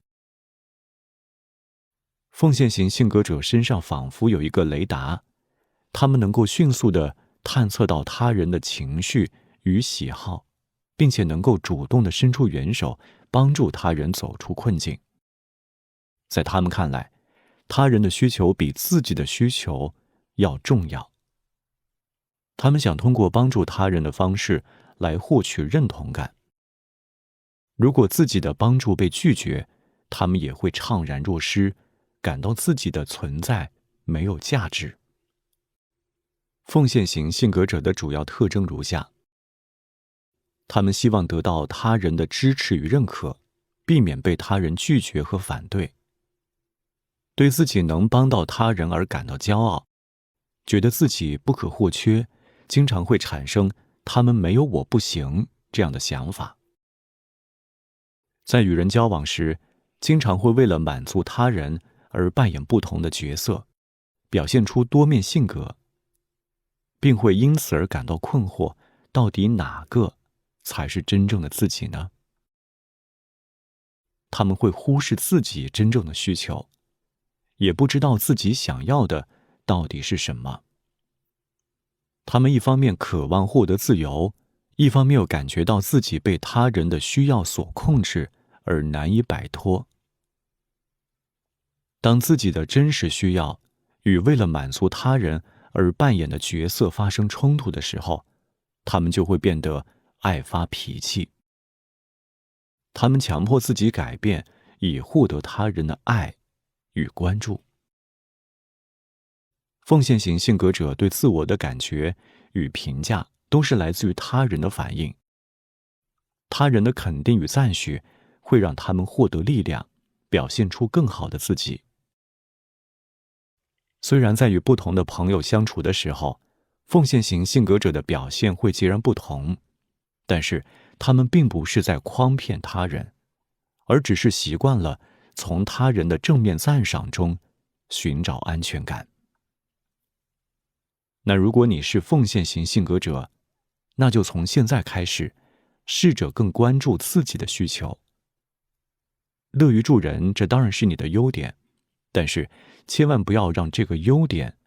奉献型性格者身上仿佛有一个雷达，他们能够迅速地探测到他人的情绪与喜好，并且能够主动地伸出援手，帮助他人走出困境。在他们看来，他人的需求比自己的需求要重要。他们想通过帮助他人的方式来获取认同感。如果自己的帮助被拒绝，他们也会怅然若失，感到自己的存在没有价值。奉献型性格者的主要特征如下：他们希望得到他人的支持与认可，避免被他人拒绝和反对。对自己能帮到他人而感到骄傲，觉得自己不可或缺，经常会产生他们没有我不行这样的想法。在与人交往时，经常会为了满足他人而扮演不同的角色，表现出多面性格，并会因此而感到困惑，到底哪个才是真正的自己呢？他们会忽视自己真正的需求，也不知道自己想要的到底是什么。他们一方面渴望获得自由，一方面又感觉到自己被他人的需要所控制而难以摆脱。当自己的真实需要与为了满足他人而扮演的角色发生冲突的时候，他们就会变得爱发脾气。他们强迫自己改变，以获得他人的爱与关注。奉献型性格者对自我的感觉与评价都是来自于他人的反应。他人的肯定与赞许会让他们获得力量，表现出更好的自己。虽然在与不同的朋友相处的时候，奉献型性格者的表现会截然不同，但是他们并不是在诓骗他人，而只是习惯了从他人的正面赞赏中寻找安全感。那如果你是奉献型性格者，那就从现在开始，试着更关注自己的需求。乐于助人，这当然是你的优点，但是千万不要让这个优点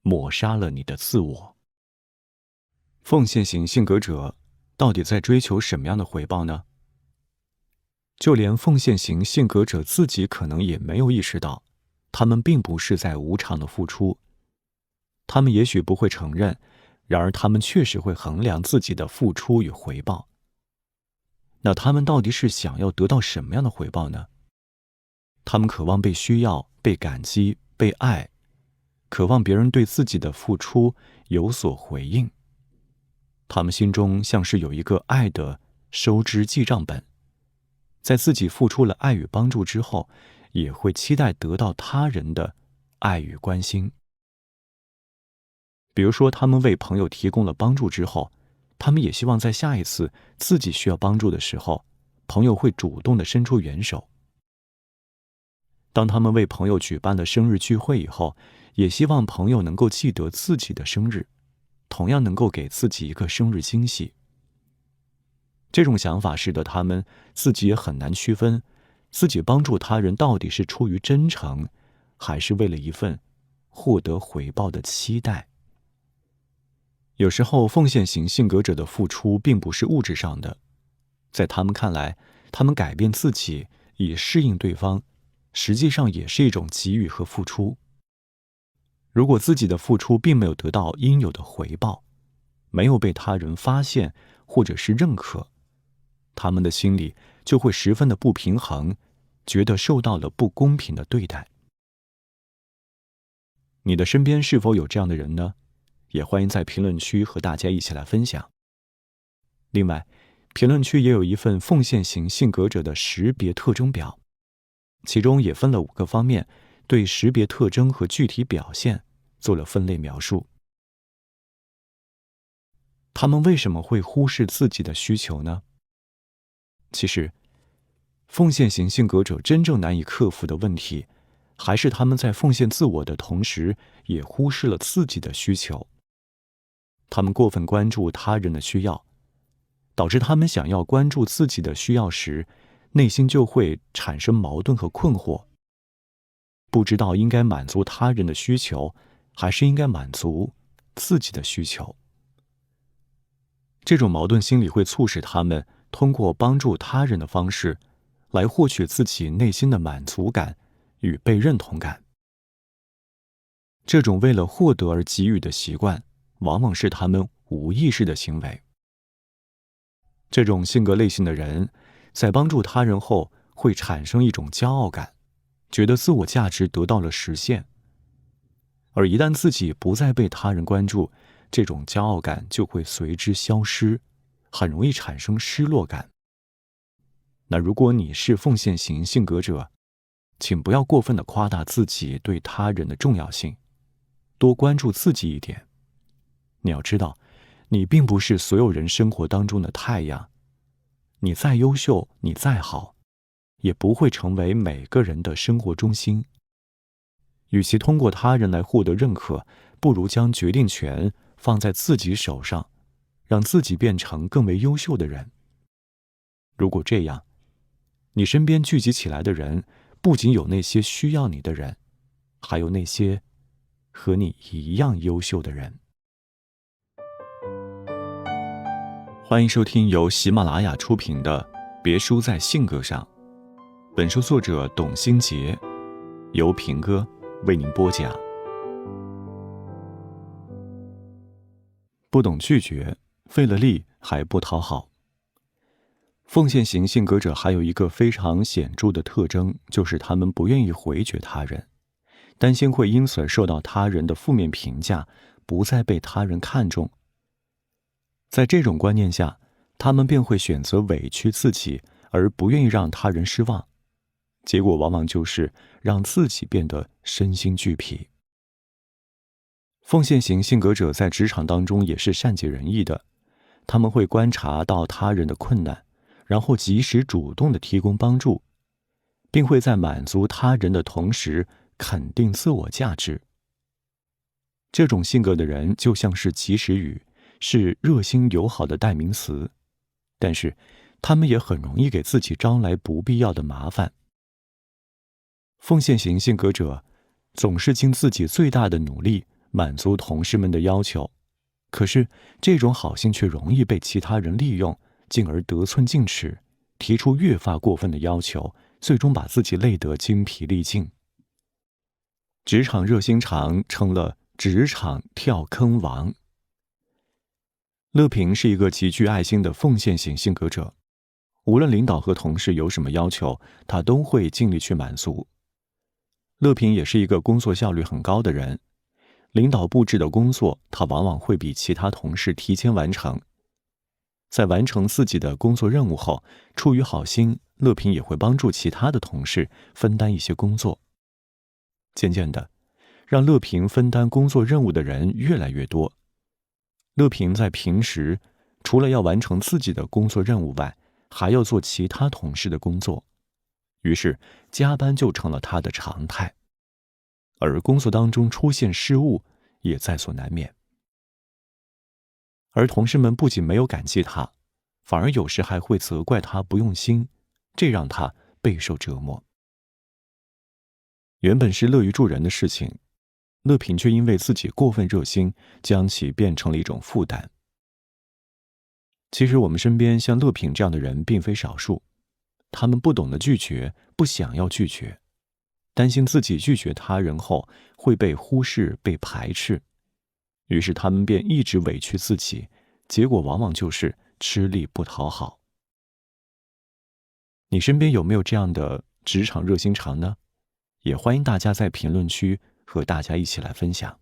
抹杀了你的自我。奉献型性格者到底在追求什么样的回报呢？就连奉献型性格者自己可能也没有意识到，他们并不是在无偿的付出。他们也许不会承认，然而他们确实会衡量自己的付出与回报。那他们到底是想要得到什么样的回报呢？他们渴望被需要、被感激、被爱，渴望别人对自己的付出有所回应。他们心中像是有一个爱的收支记账本，在自己付出了爱与帮助之后，也会期待得到他人的爱与关心。比如说，他们为朋友提供了帮助之后，他们也希望在下一次自己需要帮助的时候，朋友会主动地伸出援手。当他们为朋友举办了生日聚会以后，也希望朋友能够记得自己的生日，同样能够给自己一个生日惊喜。这种想法使得他们自己也很难区分，自己帮助他人到底是出于真诚，还是为了一份获得回报的期待。有时候，奉献型性格者的付出并不是物质上的，在他们看来，他们改变自己以适应对方，实际上也是一种给予和付出。如果自己的付出并没有得到应有的回报，没有被他人发现或者是认可，他们的心里就会十分的不平衡，觉得受到了不公平的对待。你的身边是否有这样的人呢？也欢迎在评论区和大家一起来分享。另外，评论区也有一份奉献型性格者的识别特征表，其中也分了5个方面，对识别特征和具体表现做了分类描述。他们为什么会忽视自己的需求呢？其实，奉献型性格者真正难以克服的问题，还是他们在奉献自我的同时，也忽视了自己的需求。他们过分关注他人的需要，导致他们想要关注自己的需要时，内心就会产生矛盾和困惑，不知道应该满足他人的需求，还是应该满足自己的需求。这种矛盾心理会促使他们通过帮助他人的方式，来获取自己内心的满足感与被认同感。这种为了获得而给予的习惯，往往是他们无意识的行为。这种性格类型的人，在帮助他人后，会产生一种骄傲感，觉得自我价值得到了实现。而一旦自己不再被他人关注，这种骄傲感就会随之消失，很容易产生失落感。那如果你是奉献型性格者，请不要过分的夸大自己对他人的重要性，多关注自己一点。你要知道，你并不是所有人生活当中的太阳，你再优秀，你再好，也不会成为每个人的生活中心。与其通过他人来获得认可，不如将决定权放在自己手上，让自己变成更为优秀的人。如果这样，你身边聚集起来的人，不仅有那些需要你的人，还有那些和你一样优秀的人。欢迎收听由喜马拉雅出品的《别输在性格上》，本书作者董新杰，由平哥为您播讲。不懂拒绝，费了力还不讨好。奉献型性格者还有一个非常显著的特征，就是他们不愿意回绝他人，担心会因此而受到他人的负面评价，不再被他人看重。在这种观念下，他们便会选择委屈自己，而不愿意让他人失望，结果往往就是让自己变得身心俱疲。奉献型性格者在职场当中也是善解人意的，他们会观察到他人的困难，然后及时主动地提供帮助，并会在满足他人的同时肯定自我价值。这种性格的人就像是及时雨，是热心友好的代名词，但是他们也很容易给自己招来不必要的麻烦。奉献型性格者总是尽自己最大的努力满足同事们的要求，可是这种好心却容易被其他人利用，进而得寸进尺，提出越发过分的要求，最终把自己累得精疲力尽。职场热心肠成了职场跳坑王。乐平是一个极具爱心的奉献型性格者，无论领导和同事有什么要求，他都会尽力去满足。乐平也是一个工作效率很高的人，领导布置的工作，他往往会比其他同事提前完成。在完成自己的工作任务后，出于好心，乐平也会帮助其他的同事分担一些工作。渐渐的，让乐平分担工作任务的人越来越多。乐平在平时除了要完成自己的工作任务外，还要做其他同事的工作，于是加班就成了他的常态，而工作当中出现失误也在所难免。而同事们不仅没有感激他，反而有时还会责怪他不用心，这让他备受折磨。原本是乐于助人的事情，乐平却因为自己过分热心，将其变成了一种负担。其实我们身边像乐平这样的人并非少数，他们不懂得拒绝，不想要拒绝，担心自己拒绝他人后会被忽视、被排斥，于是他们便一直委屈自己，结果往往就是吃力不讨好。你身边有没有这样的职场热心肠呢？也欢迎大家在评论区和大家一起来分享。